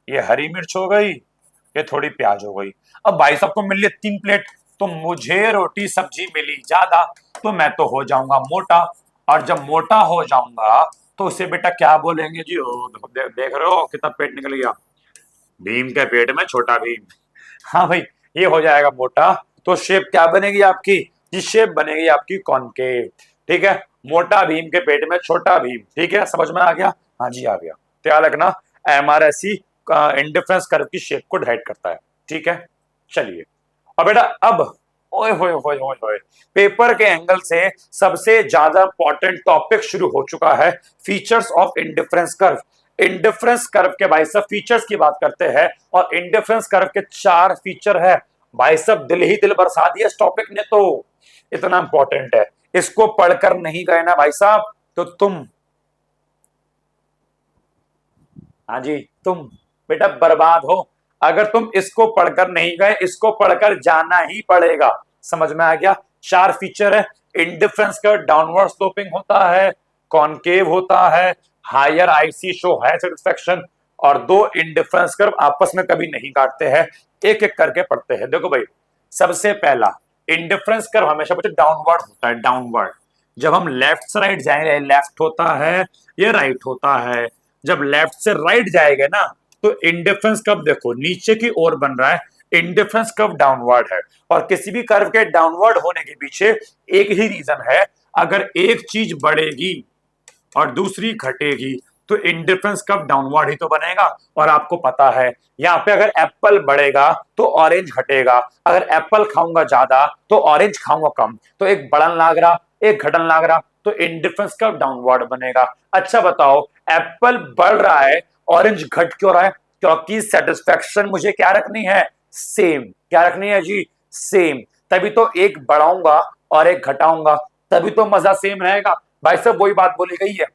ये हरी मिर्च हो गई, ये थोड़ी प्याज हो गई। अब भाई साहब को मिल लिए तीन प्लेट, तो मुझे रोटी सब्जी मिली ज्यादा, तो मैं तो हो जाऊंगा मोटा, और जब मोटा हो जाऊंगा तो उसे बेटा क्या बोलेंगे जी, ओ देख रहे हो कितना पेट निकल गया, भीम के पेट में छोटा भीम। हाँ भाई, ये हो जाएगा मोटा, तो शेप क्या बनेगी आपकी, ये शेप बनेगी आपकी कॉनकेव। ठीक है, मोटा भीम के पेट में छोटा भीम, ठीक है समझ में आ गया, हाँ जी आ गया। तो याद रखना एमआरएससी इंडिफरेंस कर्व की शेप को डिसाइड करता है। ठीक है, चलिए अब बेटा, अब ओए होए होए होए होए, पेपर के एंगल से सबसे ज्यादा इंपॉर्टेंट टॉपिक शुरू हो चुका है, features of indifference curve. Indifference curve के भाई साहब फीचर्स की बात करते हैं, और इंडिफरेंस कर्व के चार फीचर है। भाई साहब दिल ही दिल बरसा दिया इस टॉपिक ने, तो इतना इंपॉर्टेंट है, इसको पढ़कर नहीं गए ना भाई साहब तो तुम, हाँ जी तुम बेटा बर्बाद हो। अगर तुम इसको पढ़कर नहीं गए, इसको पढ़कर जाना ही पड़ेगा। समझ में आ गया, चार फीचर है, इंडिफरेंस का डाउनवर्ड स्लोपिंग होता है, कॉनकेव होता है, higher IC show higher satisfaction, और दो इंडिफरेंस कर्व आपस में कभी नहीं काटते हैं। एक एक करके पढ़ते हैं। देखो भाई, सबसे पहला इंडिफरेंस कर्व हमेशा बच्चे डाउनवर्ड होता है, डाउनवर्ड। जब हम लेफ्ट से राइट जाएंगे, लेफ्ट होता है, ये राइट होता है। जब लेफ्ट से राइट जाएगा ना तो इंडिफरेंस कर्व देखो नीचे की ओर बन रहा है, इंडिफरेंस कर्व डाउनवर्ड है। और किसी भी कर्व के डाउनवर्ड होने के पीछे एक ही रीजन है, अगर एक चीज बढ़ेगी और दूसरी घटेगी तो इंडिफरेंस कर्व डाउनवर्ड ही तो बनेगा। और आपको पता है यहाँ पे अगर एप्पल बढ़ेगा तो ऑरेंज घटेगा, अगर एप्पल खाऊंगा ज्यादा तो ऑरेंज खाऊंगा कम, तो एक बढ़न लाग रहा एक घटन लाग रहा, तो इंडिफरेंस कर्व डाउनवर्ड बनेगा। अच्छा बताओ, एप्पल बढ़ रहा है ऑरेंज घट क्यों रहा है? क्योंकि सेटिस्फेक्शन मुझे क्या रखनी है, सेम। क्या रखनी है जी, सेम। तभी तो एक बढ़ाऊंगा और एक घटाऊंगा, तभी तो मजा सेम रहेगा। भाई साहब वही बात बोली गई है,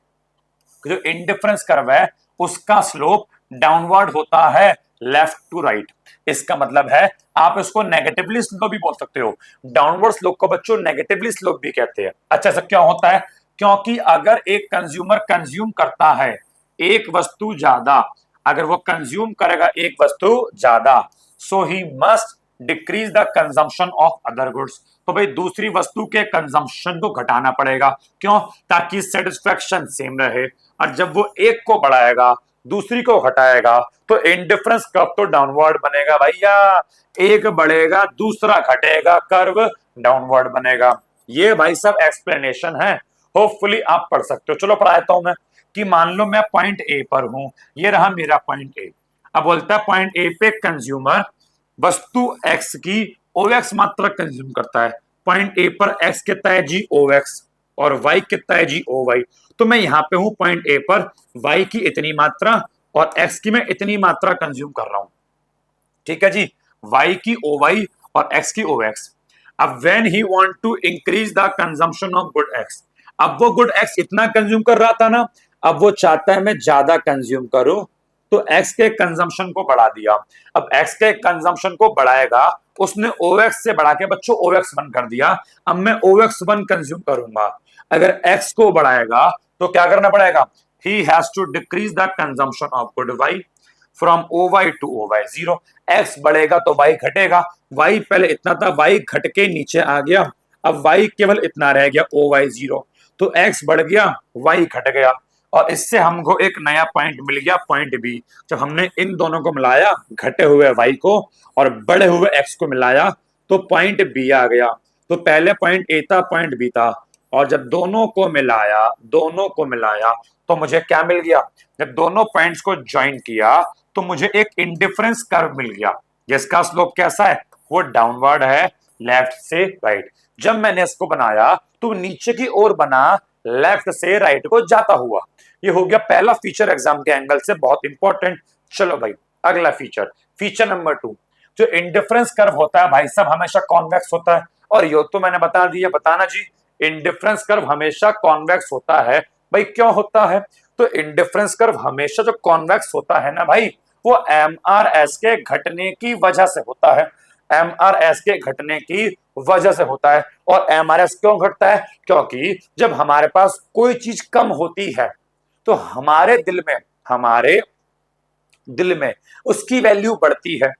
जो इंडिफरेंस कर्व है उसका स्लोप डाउनवर्ड होता है लेफ्ट टू राइट। इसका मतलब है आप इसको नेगेटिवली स्लोप भी बोल सकते हो, डाउनवर्ड स्लोप को बच्चों नेगेटिवली स्लोप भी कहते हैं। अच्छा ऐसा क्यों होता है? क्योंकि अगर एक कंज्यूमर कंज्यूम करता है एक वस्तु ज्यादा, अगर वो कंज्यूम करेगा एक वस्तु ज्यादा, so he must decrease the consumption of other goods. तो भाई दूसरी वस्तु के कंजम्पशन को घटाना पड़ेगा। क्यों? ताकि सेटिस्फेक्शन सेम रहे। और जब वो एक को बढ़ाएगा दूसरी को घटाएगा तो इंडिफरेंस कर्व तो डाउनवर्ड बनेगा भैया। एक बढ़ेगा दूसरा घटेगा, कर्व डाउनवर्ड बनेगा। ये भाई सब एक्सप्लेनेशन है, होपफुली आप पढ़ सकते हो। चलो पढ़ाता हूं मैं, कि मान लो मैं पॉइंट ए पर हूं, ये रहा मेरा पॉइंट ए। अब बोलता है पॉइंट ए पे कंज्यूमर वस्तु एक्स की ओएक्स मात्रा कंज्यूम करता है। पॉइंट ए पर एक्स कितना है जी, ओएक्स, और वाई कितना है जी, ओ वाई। तो मैं यहां पे हूं पॉइंट ए पर, वाई की इतनी मात्रा और एक्स की मैं इतनी मात्रा कंज्यूम कर रहा हूं। ठीक है जी, वाई की ओ वाई और एक्स की ओ एक्स। अब when he want to increase the consumption of good X, अब वो गुड एक्स इतना कंज्यूम कर रहा था ना, अब वो चाहता है मैं ज्यादा कंज्यूम करूं, तो एक्स के कंजम्पशन को बढ़ा दिया। अब एक्स के कंजम्पशन को बढ़ाएगा उसने OX से बढ़ा के बच्चों OX1 कर दिया। अब मैं OX1 कंज्यूम करूंगा। अगर X को बढ़ाएगा तो क्या करना पड़ेगा? He has to decrease the consumption of good Y from OY to OY0। X बढ़ेगा तो Y घटेगा। Y पहले इतना था, Y घट के नीचे आ गया, अब Y केवल इतना रह गया OY0। तो X बढ़ गया, Y घट गया, और इससे हमको एक नया पॉइंट मिल गया, पॉइंट बी। जब हमने इन दोनों को मिलाया, घटे हुए Y को और बढ़े हुए X को मिलाया, तो पॉइंट बी आ गया। तो पहले पॉइंट ए था, पॉइंट बी था, और जब दोनों को मिलाया तो मुझे क्या मिल गया? जब दोनों पॉइंट्स को ज्वाइन किया तो मुझे एक इंडिफरेंस कर्व मिल गया, जिसका स्लोप कैसा है? वो डाउनवर्ड है, लेफ्ट से राइट। जब मैंने इसको बनाया तो नीचे की ओर बना, लेफ्ट से राइट को जाता हुआ। ये हो गया पहला फीचर, एग्जाम के एंगल से बहुत इंपॉर्टेंट। चलो भाई अगला फीचर, फीचर नंबर 2। जो इंडिफरेंस कर्व होता है भाई साहब हमेशा कॉन्वेक्स होता है, और यो तो मैंने बता दिया, बताना जी। इंडिफरेंस कर्व हमेशा कॉन्वेक्स होता है। भाई क्यों होता है? तो इंडिफरेंस कर्व हमेशा जो कॉन्वेक्स होता है ना भाई, वो MRS के घटने की वजह से होता है। MRS के घटने की वजह से होता है। और MRS क्यों घटता है? क्योंकि जब हमारे पास कोई चीज कम होती है तो हमारे दिल में उसकी वैल्यू बढ़ती है,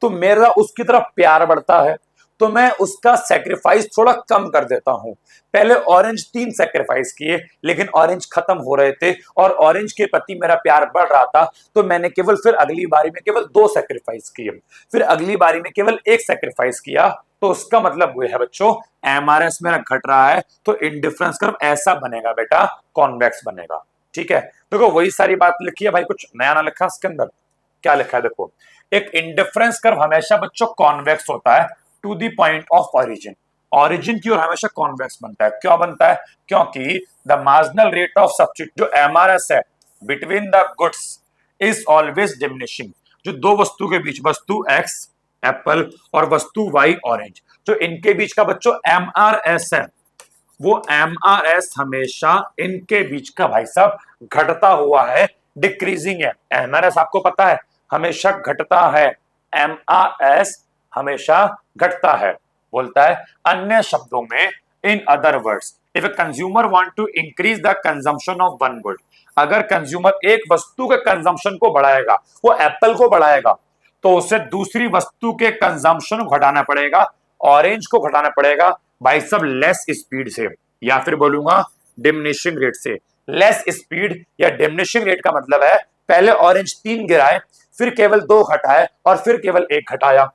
तो मेरा उसकी तरफ प्यार बढ़ता है, तो मैं उसका सेक्रीफाइस थोड़ा कम कर देता हूं। पहले ऑरेंज 3 सेक्रीफाइस किए, लेकिन ऑरेंज खत्म हो रहे थे और ऑरेंज के प्रति मेरा प्यार बढ़ रहा था, तो मैंने केवल फिर अगली बारी में केवल 2 सेक्रीफाइस किए, फिर अगली बारी में केवल 1 सेक्रीफाइस किया। तो उसका मतलब वो है बच्चों, MRS मेरा घट रहा है, तो इंडिफरेंस कर्व ऐसा बनेगा बेटा, कॉन्वेक्स बनेगा। ठीक है, देखो वही सारी बात लिखी है भाई, कुछ नया ना लिखा इसके अंदर। क्या लिखा है देखो, एक इंडिफरेंस कर्व हमेशा बच्चों कॉन्वेक्स होता है to the point of origin. Origin की ओर हमेशा कॉन्वेक्स बनता है। क्यों बनता है? क्योंकि the marginal rate of substitute, जो MRS है between the goods is always diminishing. जो दो वस्तु के बीच, वस्तु X एप्पल और वस्तु Y ऑरेंज, जो इनके बीच का बच्चों MRS है, वो MRS हमेशा इनके बीच का भाई साहब घटता हुआ है, डिक्रीजिंग है। MRS आपको पता है हमेशा घटता है, MRS हमेशा घटता है। बोलता है अन्य शब्दों में, in other words, if a consumer want to increase the consumption of one good, अगर कंज्यूमर एक वस्तु के कंजम्पशन को बढ़ाएगा, वो एप्पल को बढ़ाएगा, तो उसे दूसरी वस्तु के कंजम्पशन को घटाना पड़ेगा, ऑरेंज को घटाना पड़ेगा भाई सब लेस स्पीड से, या फिर बोलूंगा डिमिनिशिंग रेट से। लेस स्पीड या डिमिनिशिंग रेट का मतलब है पहले ऑरेंज 3 गिराए, फिर केवल 2 घटाए और फिर केवल 1 घटाया,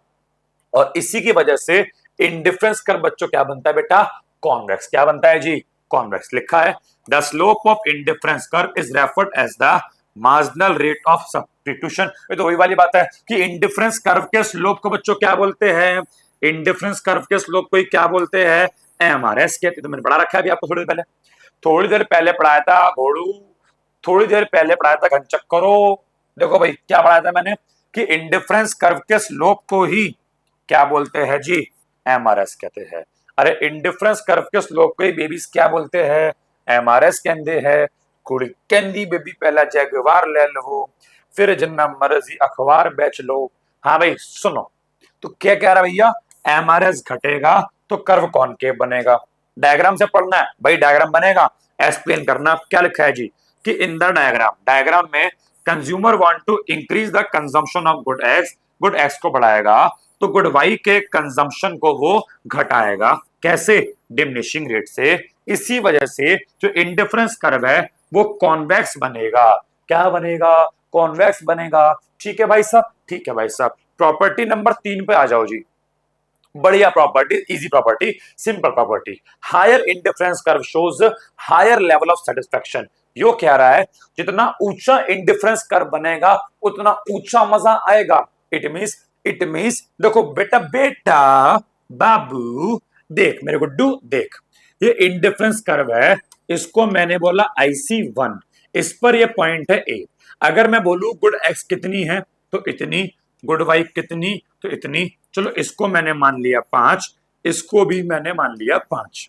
और इसी की वजह से इंडिफरेंस कर्व बच्चों क्या बनता है बेटा? कॉन्वेक्स। क्या बनता है जी? कॉन्वेक्स। लिखा है the slope of indifference curve is referred as the marginal rate of substitution. ये तो वही वाली बात है कि इंडिफरेंस कर्व के स्लोप को बच्चों क्या बोलते हैं? इंडिफरेंस कर्व के स्लोप को क्या बोलते हैं? MRS कहते हैं। तो मैंने पढ़ा रखा है अभी आपको थोड़ी देर पहले पढ़ाया था घोड़ू, थोड़ी देर पहले पढ़ाया था घनचक्करों। देखो भाई क्या पढ़ाया था मैंने कि इंडिफरेंस कर्व के स्लोप को ही क्या बोलते हैं जी? MRS कहते हैं। अरे इंडिफरेंस कर्व के स्लोप को ही बेबीज क्या बोलते हैं? MRS कहते हैं। कुड़ी कहंदी बेबी पहला जगवार ले लो, फिर जिन्ना मर्जी अखबार बेच लो। हाँ भाई सुनो, तो क्या कह रहा भैया? MRS घटेगा तो कर्व कॉनकेव बनेगा। डायग्राम से पढ़ना है भाई, डायग्राम बनेगा, एक्सप्लेन करना। क्या लिखा है जी कि इन द डायग्राम में consumer want to increase the consumption of good X को बढ़ाएगा, तो गुड वाई के कंजम्पशन को वो घटाएगा। कैसे? डिमिनिशिंग रेट से। इसी वजह से जो इंडिफरेंस कर्व है वो कॉन्वेक्स बनेगा। क्या बनेगा? कॉन्वेक्स बनेगा। ठीक है भाई साहब, ठीक है भाई साहब। प्रॉपर्टी नंबर 3 पे आ जाओ जी। बढ़िया property, easy property, simple property. Higher indifference curve shows higher level of satisfaction. यो कह रहा है जितना ऊंचा इंडिफरेंस कर्व बनेगा उतना ऊंचा मजा आएगा। इट मींस देखो बेटा बाबू देख, मेरे गुड्डू देख, ये इंडिफरेंस कर्व है, इसको मैंने बोला IC1, इस पर ये पॉइंट है A। अगर मैं बोलूं गुड एक्स कितनी है तो इतनी, गुड वाई कितनी तो इतनी, चलो इसको मैंने मान लिया 5, इसको भी मैंने मान लिया 5।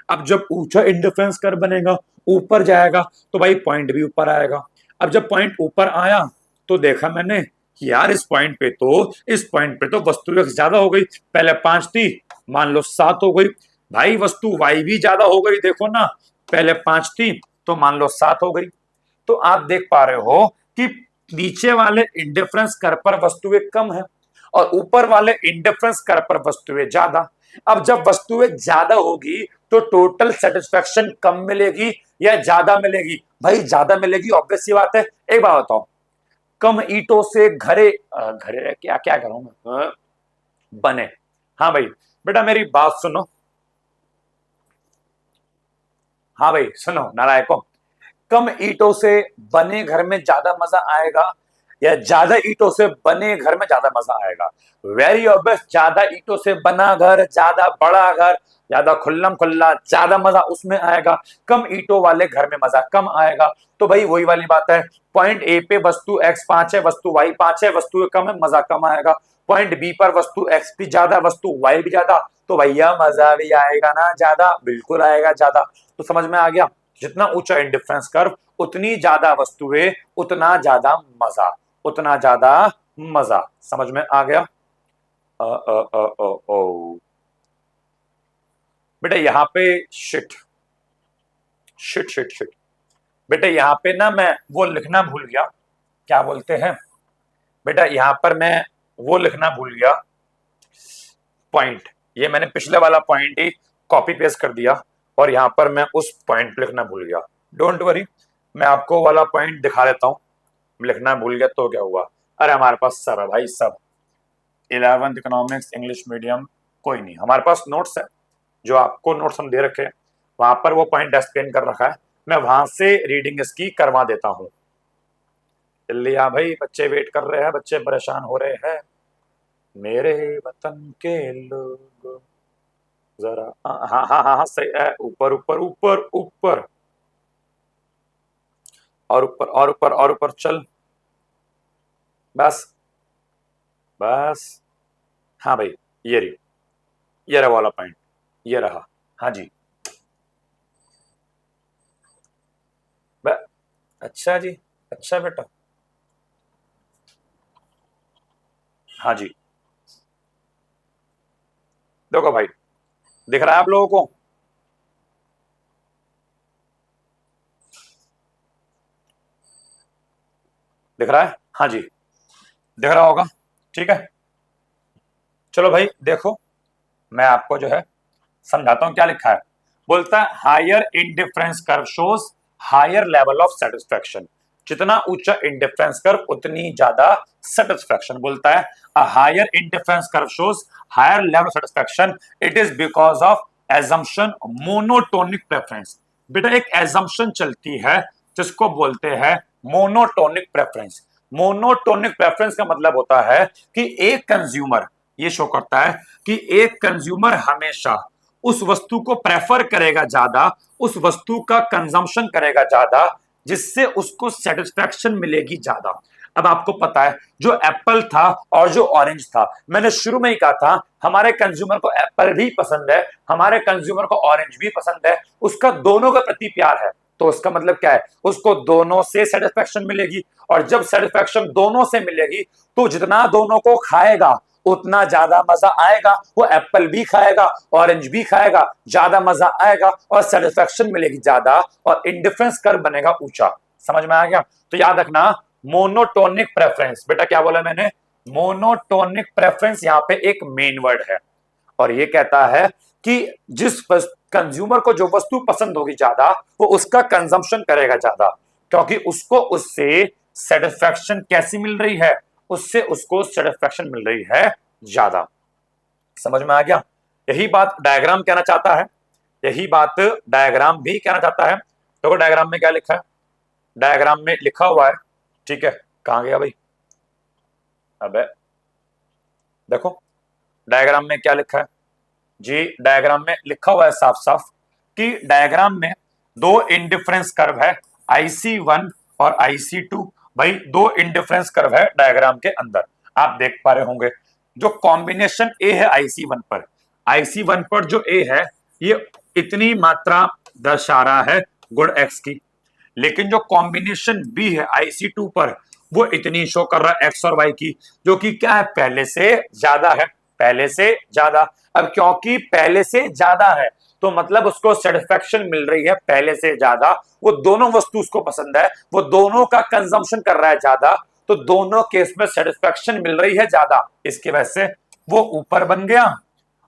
अब जब ऊंचा इंडिफरेंस कर्व बनेगा, ऊपर जाएगा, तो भाई पॉइंट भी ऊपर आएगा। अब जब पॉइंट ऊपर आया तो देखा मैंने कि यार इस पॉइंट पे तो वस्तु x ज्यादा हो गई, पहले 5 थी मान लो 7 हो गई। भाई वस्तु y भी ज्यादा हो गई, देखो ना, पहले 5 थी तो मान लो 7 हो गई। तो आप देख पा रहे हो कि नीचे वाले इंडिफरेंस कर्व पर वस्तुएं कम है और ऊपर वाले इंडिफरेंस कर्व पर वस्तुएं ज्यादा। अब जब वस्तुएं ज्यादा होगी तो टोटल सेटिस्फेक्शन कम मिलेगी या ज्यादा मिलेगी? भाई ज्यादा मिलेगी, ऑब्वियस सी बात है। एक बात बताओ, कम ईंटों से घरे घरे क्या क्या करूं मैं, बने। हाँ भाई, बेटा मेरी बात सुनो। हाँ भाई सुनो नालायकों, कम ईंटों से बने घर में ज्यादा मजा आएगा या ज्यादा ईंटों से बने घर में ज्यादा मजा आएगा? वेरी ऑब्वियस, ज्यादा ईंटों से बना घर, ज्यादा बड़ा घर, ज्यादा खुल्लम खुल्ला, ज्यादा मजा उसमें आएगा। कम ईंटों वाले घर में मजा कम आएगा। तो भाई वही वाली बात है, पॉइंट ए पे वस्तु x 5 है, वस्तु y 5 है, वस्तु कम है, मजा कम आएगा। पॉइंट बी पर वस्तु x भी ज्यादा, वस्तु y भी ज्यादा, तो भैया मजा भी आएगा ना ज्यादा, बिल्कुल आएगा ज्यादा। तो समझ में आ गया, जितना ऊंचा इंडिफरेंस कर्व उतनी ज्यादा वस्तुएं, उतना ज्यादा मजा, उतना ज्यादा मजा। समझ में आ गया? बेटा यहाँ पे शिट शिट शिट शिट, बेटा यहाँ पे ना मैं वो लिखना भूल गया, क्या बोलते हैं बेटा, यहाँ पर मैं वो लिखना भूल गया पॉइंट। ये मैंने पिछले वाला पॉइंट ही कॉपी पेस्ट कर दिया और यहाँ पर मैं उस पॉइंट पे लिखना भूल गया। डोंट वरी, मैं आपको वाला पॉइंट दिखा देता हूँ। लिखना भूल गया तो क्या हुआ, अरे हमारे पास सब है भाई, सब 11th इकोनॉमिक्स इंग्लिश मीडियम, कोई नहीं, हमारे पास नोट्स है, जो आपको नोट्स हम दे रखे हैं वहां पर वो पॉइंट एक्सप्लेन कर रखा है, मैं वहां से रीडिंग इसकी करवा देता हूँ। जल्दी आ भाई, बच्चे वेट कर रहे हैं, बच्चे परेशान हो रहे हैं, मेरे वतन के लोग जरा। हाँ हाँ हाँ हाँ सही है, ऊपर ऊपर ऊपर ऊपर और ऊपर और ऊपर और ऊपर, चल बस बस। हाँ भाई ये रहा वाला पॉइंट, ये रहा। हाँ जी, अच्छा जी, अच्छा बेटा, हाँ जी। देखो भाई, दिख रहा है आप लोगों को? दिख रहा है? हाँ जी, दिख रहा होगा, ठीक है। चलो भाई देखो, मैं आपको जो है समझाता हूं क्या लिखा है। बोलता है higher indifference curve shows higher level of satisfaction. जितना ऊंचा इंडिफरेंस कर्व उतनी ज्यादा सेटिस्फेक्शन। बोलता है a higher indifference curve shows higher level of satisfaction, it is because of assumption monotonic preference. बेटा एक एजम्पशन चलती है जिसको बोलते हैं मोनोटोनिक प्रेफरेंस। मोनोटोनिक प्रेफरेंस का मतलब होता है कि एक कंज्यूमर, ये शो करता है कि एक कंज्यूमर हमेशा उस वस्तु को प्रेफर करेगा ज्यादा, उस वस्तु का कंजम्पशन करेगा ज्यादा, जिससे उसको सेटिस्फैक्शन मिलेगी ज्यादा। अब आपको पता है जो एप्पल था और जो ऑरेंज था, मैंने शुरू में ही कहा था हमारे कंज्यूमर को एप्पल भी पसंद है, हमारे कंज्यूमर को ऑरेंज भी पसंद है, उसका दोनों का प्रति प्यार है। तो उसका मतलब क्या है, उसको दोनों से सेटिस्फैक्शन मिलेगी, और जब सेटिस्फैक्शन दोनों से मिलेगी तो जितना दोनों को खाएगा उतना ज्यादा मजा आएगा। वो एप्पल भी खाएगा, ऑरेंज भी खाएगा, ज्यादा मजा आएगा और सेटिस्फैक्शन मिलेगी ज्यादा, और इंडिफरेंस कर्व बनेगा ऊंचा। समझ में आ गया? तो याद रखना, मोनोटोनिक प्रेफरेंस, बेटा क्या बोला मैंने, मोनोटोनिक प्रेफरेंस यहाँ पे एक मेन वर्ड है, और ये कहता है कि जिस कंज्यूमर को जो वस्तु पसंद होगी ज्यादा, वो उसका कंजम्पशन करेगा ज्यादा, क्योंकि उसको उससे सेटिस्फैक्शन कैसी मिल रही है, उससे उसको सेटिस्फैक्शन मिल रही है ज्यादा। समझ में आ गया? यही बात डायग्राम कहना चाहता है, यही बात डायग्राम भी कहना चाहता है। देखो डायग्राम में क्या लिखा है, डायग्राम में लिखा हुआ है, ठीक है, कहां गया भाई, अबे देखो डायग्राम में क्या लिखा है जी, डायग्राम में लिखा हुआ है साफ साफ कि डायग्राम में दो इंडिफरेंस कर्व है, IC1 और IC2। भाई दो इंडिफरेंस कर्व है डायग्राम के अंदर, आप देख पा रहे होंगे। जो कॉम्बिनेशन ए है IC1 पर जो ए है ये इतनी मात्रा दर्शा रहा है गुण x की, लेकिन जो कॉम्बिनेशन बी है IC2 पर, वो इतनी शो कर रहा है एक्स और वाई की, जो कि क्या है, पहले से ज्यादा है, पहले से ज्यादा। अब क्योंकि पहले से ज्यादा है तो मतलब उसको सेटिस्फेक्शन मिल रही है पहले से ज्यादा, वो दोनों वस्तु उसको पसंद है, वो दोनों का कंजम्पशन कर रहा है ज्यादा, तो दोनों केस में सेटिस्फेक्शन मिल रही है ज्यादा, इसकी वजह से वो ऊपर बन गया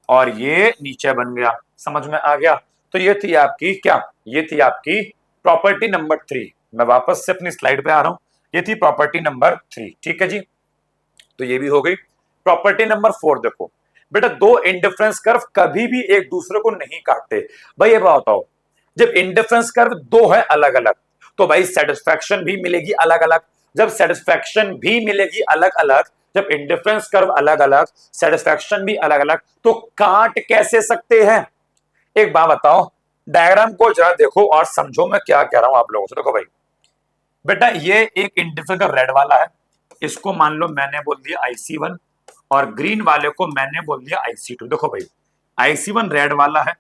और ये नीचे बन गया। समझ में आ गया? तो ये थी आपकी क्या, ये थी आपकी प्रॉपर्टी नंबर 3। मैं वापस से अपनी स्लाइड पे आ रहा हूं, ये थी प्रॉपर्टी नंबर 3। ठीक है जी, तो ये भी हो गई। प्रॉपर्टी नंबर 4 देखो बेटा, दो इंडिफरेंस कर्व कभी भी एक दूसरे को नहीं काटते। भाई ये बताओ, जब इंडिफरेंस कर्व दो है अलग अलग तो भाई सेटिस्फैक्शन भी मिलेगी अलग अलग। जब सेटिस्फैक्शन भी मिलेगी अलग अलग, जब इंडिफरेंस कर्व अलग अलग, सेटिस्फैक्शन भी अलग अलग, तो काट कैसे सकते हैं? एक बात बताओ, डायग्राम को जरा देखो और समझो मैं क्या कह रहा हूं आप लोगों से। देखो भाई बेटा, ये एक इंडिफरेंस कर्व रेड वाला है, इसको मान लो मैंने बोल दिया IC1 और ग्रीन वाले को मैंने बोल दिया IC2। देखो भाई IC1 रेड वाला है,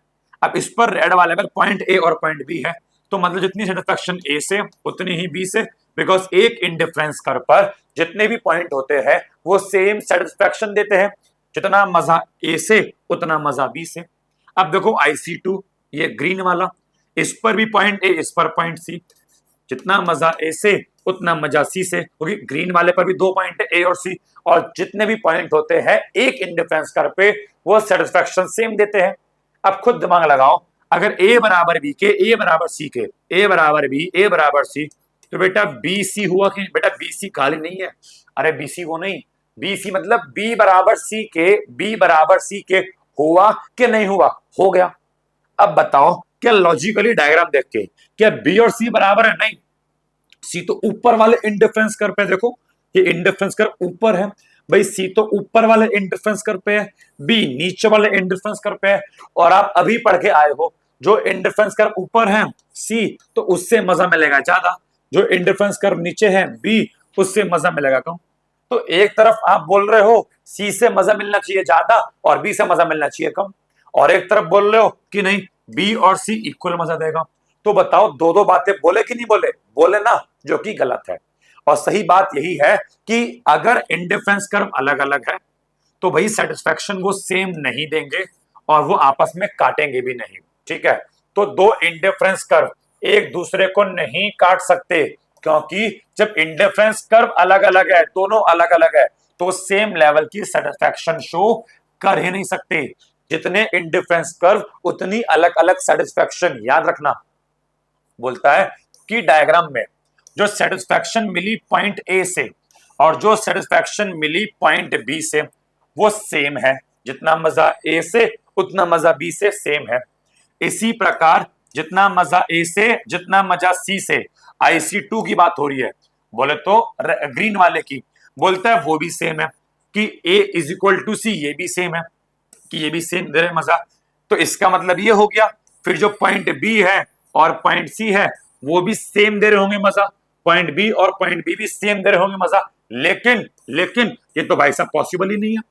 अब इस पर रेड वाले पर पॉइंट ए और पॉइंट बी है, तो मतलब जितनी सेटिस्फैक्शन ए से उतनी ही बी से, बिकॉज एक इंडिफरेंस कर्व पर जितने भी पॉइंट होते हैं वो सेम सेटिस्फैक्शन देते हैं, जितना मजा ए से उतना मजा बी से। अब देखो IC2 ये ग्रीन वाला, इस पर भी पॉइंट ए, इस पर पॉइंट सी, जितना मजा ए से उतना मजा सी से, क्योंकि ग्रीन वाले पर भी दो पॉइंट है ए और सी, और जितने भी पॉइंट होते हैं एक इंडिफरेंस कर्व पे वो सेटिस्फैक्शन सेम देते हैं। अब खुद दिमाग लगाओ, अगर ए बराबर बी के, ए बराबर सी के, ए बराबर बी, ए बराबर सी, तो बेटा बी सी हुआ कि बेटा बी सी खाली नहीं है, अरे बी सी वो नहीं, बी सी मतलब बी बराबर सी के, बी बराबर सी के हुआ कि नहीं हुआ? हो गया। अब बताओ क्या लॉजिकली डायग्राम देख के क्या बी और सी बराबर है? नहीं, सी तो ऊपर वाले इंडिफरेंस कर्व पे, देखो ये इंडिफरेंस कर्व ऊपर है भाई, सी तो ऊपर वाले इंडिफरेंस कर्व पे है, बी नीचे वाले इंडिफरेंस कर्व पे है। और आप अभी पढ़ के आए हो, जो इंडिफरेंस कर्व ऊपर है सी, तो उससे मजा मिलेगा ज्यादा, जो इंडिफरेंस कर्व नीचे है बी, उससे मजा मिलेगा कम। तो एक तरफ आप बोल रहे हो सी से मजा मिलना चाहिए ज्यादा और बी से मजा मिलना चाहिए कम, और एक तरफ बोल रहे हो कि नहीं बी और सी इक्वल मजा देगा। तो बताओ दो दो बातें बोले कि नहीं बोले? बोले ना, जो कि गलत है। और सही बात यही है कि अगर इंडिफरेंस कर्व अलग अलग है तो भाई सेटिस्फैक्शन वो सेम नहीं देंगे और वो आपस में काटेंगे भी नहीं। ठीक है, तो दो इंडिफरेंस कर्व एक दूसरे को नहीं काट सकते, क्योंकि जब इंडिफरेंस कर्व अलग अलग है, दोनों अलग अलग है, तो सेम लेवल की सेटिस्फैक्शन शो कर ही नहीं सकते। जितने इंडिफरेंस कर्व उतनी अलग अलग सेटिस्फैक्शन। याद रखना, बोलता है कि डायग्राम में जो सेटिस्फैक्शन मिली पॉइंट ए से और जो सेटिस्फैक्शन मिली पॉइंट बी से वो सेम है, जितना मजा ए से उतना मजा बी से सेम है। इसी प्रकार जितना मजा ए से जितना मजा सी से, IC2 की बात हो रही है, बोले तो ग्रीन वाले की, बोलता है वो भी सेम है कि A इज इक्वल टू सी, ये भी सेम है कि ये भी सेम दे रहे मजा। तो इसका मतलब ये हो गया, फिर जो पॉइंट बी है और पॉइंट सी है वो भी सेम दे रहे होंगे मजा, पॉइंट बी और पॉइंट बी भी सेम दे रहे होंगे मजा। लेकिन लेकिन ये तो भाई साहब पॉसिबल ही नहीं है,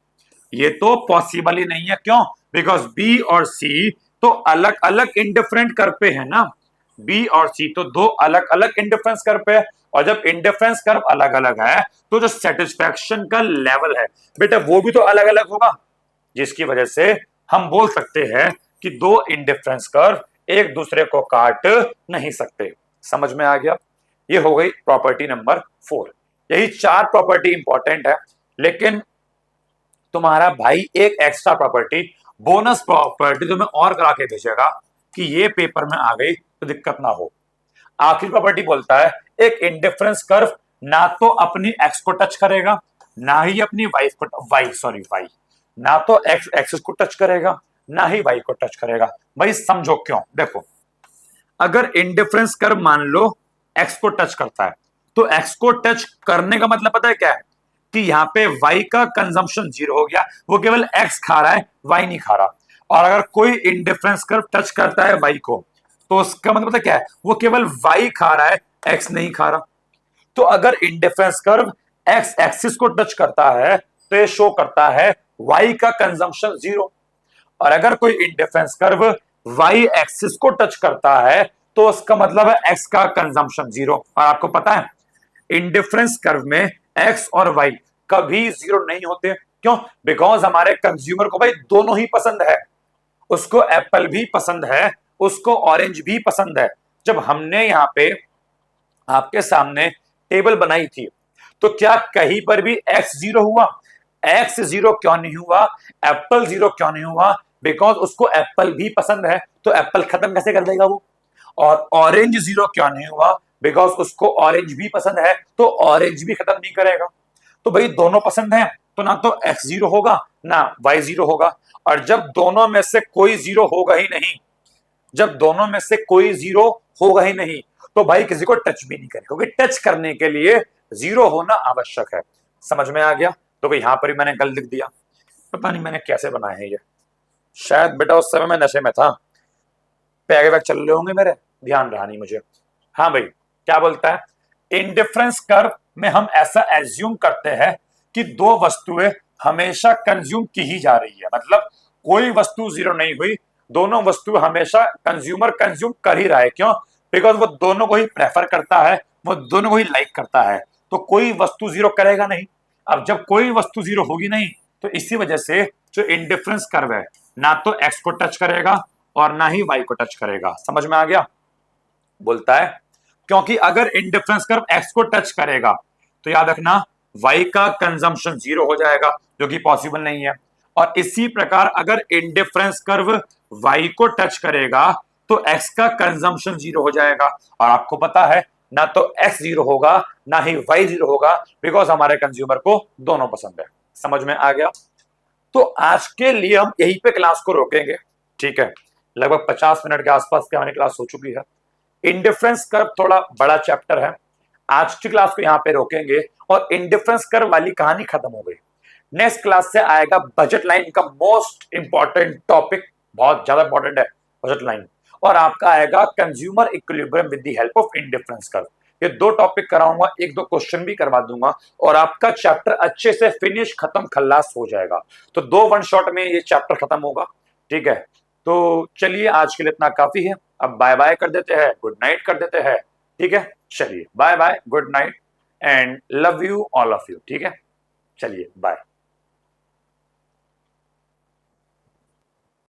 ये तो पॉसिबल ही नहीं है। क्यों? बिकॉज बी और सी तो अलग अलग इंडिफरेंट कर्व पे है ना, बी और सी तो दो अलग अलग इंडिफरेंस कर्व पे है, और जब इंडिफरेंस कर्व अलग अलग है तो जो सेटिस्फैक्शन का लेवल है बेटा वो भी तो अलग अलग होगा, जिसकी वजह से हम बोल सकते हैं कि दो इंडिफरेंस कर्व एक दूसरे को काट नहीं सकते। समझ में आ गया? ये हो गई प्रॉपर्टी नंबर 4। यही 4 प्रॉपर्टी इंपॉर्टेंट है, लेकिन तुम्हारा भाई एक एक्स्ट्रा प्रॉपर्टी, बोनस प्रॉपर्टी तुम्हें और करा के भेजेगा कि ये पेपर में आ गई तो दिक्कत ना हो। आखिरी प्रॉपर्टी बोलता है एक इंडिफरेंस कर्व ना तो अपनी एक्स को टच करेगा ना ही अपनी वाई ना तो एक्स एक्सिस को टच करेगा ना ही वाई को टच करेगा। भाई समझो क्यों। देखो, अगर इंडिफरेंस कर्व मान लो एक्स को टच करता है, तो एक्स को टच करने का मतलब पता है क्या है? कि यहाँ पे वाई का कंजम्पशन 0 हो गया, वो केवल एक्स खा रहा है, वाई नहीं खा रहा। और अगर कोई इंडिफरेंस कर्व टच करता है वाई को, तो उसका मतलब पता क्या है? वो केवल वाई खा रहा है, एक्स नहीं खा रहा। तो अगर इंडिफरेंस कर्व एक्स एक्सिस को टच करता है तो ये शो करता है वाई का कंजम्पशन 0, और अगर कोई इंडिफरेंस कर्व वाई एक्सिस को टच करता है तो उसका मतलब है एक्स का कंजम्पशन 0। और आपको पता है इंडिफरेंस कर्व में एक्स और वाई कभी जीरो नहीं होते। क्यों? बिकॉज हमारे कंज्यूमर को भाई दोनों ही पसंद है, उसको एप्पल भी पसंद है, उसको ऑरेंज भी पसंद है। जब हमने यहाँ पे आपके सामने टेबल बनाई थी तो क्या कहीं पर भी एक्स जीरो हुआ? एक्स जीरो क्यों नहीं हुआ? एप्पल जीरो क्यों नहीं हुआ? बिकॉज उसको एप्पल भी पसंद है, तो एप्पल खत्म कैसे कर देगा वो? और ऑरेंज जीरो क्यों नहीं हुआ? बिकॉज उसको ऑरेंज भी पसंद है, तो ऑरेंज भी खत्म नहीं करेगा। तो भाई दोनों पसंद है, तो ना तो एक्स जीरो होगा ना वाई जीरो होगा। और जब दोनों में से कोई जीरो होगा ही नहीं, जब दोनों में से कोई जीरो होगा ही नहीं, तो भाई किसी को टच भी नहीं करेगा, क्योंकि टच करने के लिए जीरो होना आवश्यक है। समझ में आ गया? तो यहां पर भी मैंने गलत लिख दिया, पता नहीं मैंने कैसे बनाया है ये। शायद बेटा उस समय मैं नशे में था, पैग वैग चल रहे होंगे मेरे, ध्यान रहा नहीं मुझे। हाँ भाई, क्या बोलता है? इंडिफरेंस कर्व में हम ऐसा एज्यूम करते हैं कि दो वस्तुएं हमेशा कंज्यूम की ही जा रही है, मतलब कोई वस्तु जीरो नहीं हुई, दोनों वस्तु हमेशा कंज्यूमर कंज्यूम कर ही रहा है। क्यों? बिकॉज वो दोनों को ही प्रेफर करता है, वो दोनों को ही लाइक करता है, तो कोई वस्तु जीरो करेगा नहीं। अब जब कोई वस्तु जीरो होगी नहीं, तो इसी वजह से जो इंडिफरेंस कर्व है ना तो एक्स को टच करेगा और ना ही वाई को टच करेगा। समझ में आ गया? बोलता है क्योंकि अगर इंडिफरेंस कर्व एक्स को टच करेगा तो याद रखना वाई का कंजम्पशन जीरो हो जाएगा, जो कि पॉसिबल नहीं है। और इसी प्रकार अगर इंडिफरेंस कर्व वाई को टच करेगा तो एक्स का कंजम्पशन जीरो हो जाएगा। और आपको पता है ना तो एक्स जीरो होगा ना ही वाई जीरो होगा, बिकॉज हमारे कंज्यूमर को दोनों पसंद है। समझ में आ गया? तो आज के लिए हम यहीं पे क्लास को रोकेंगे, ठीक है? लगभग 50 मिनट के आसपास की हमारी क्लास हो चुकी है। इंडिफरेंस कर्व थोड़ा बड़ा चैप्टर है, आज की क्लास को यहां पे रोकेंगे और इंडिफरेंस कर्व वाली कहानी खत्म हो गई। नेक्स्ट क्लास से आएगा बजट लाइन का मोस्ट इंपॉर्टेंट टॉपिक, बहुत ज्यादा इंपॉर्टेंट है बजट लाइन। और आपका आएगा consumer equilibrium with the help of indifference curve. ये दो टॉपिक कराऊंगा, एक दो क्वेश्चन भी करवा दूंगा और आपका चैप्टर अच्छे से फिनिश खत्म खल्लास हो जाएगा। तो दो वन शॉट में ये चैप्टर खत्म होगा, ठीक है? तो चलिए आज के लिए इतना काफी है, अब बाय बाय कर देते हैं, गुड नाइट कर देते हैं, ठीक है? चलिए bye bye, good night and love you all of you, ठीक है? चलिए बाय।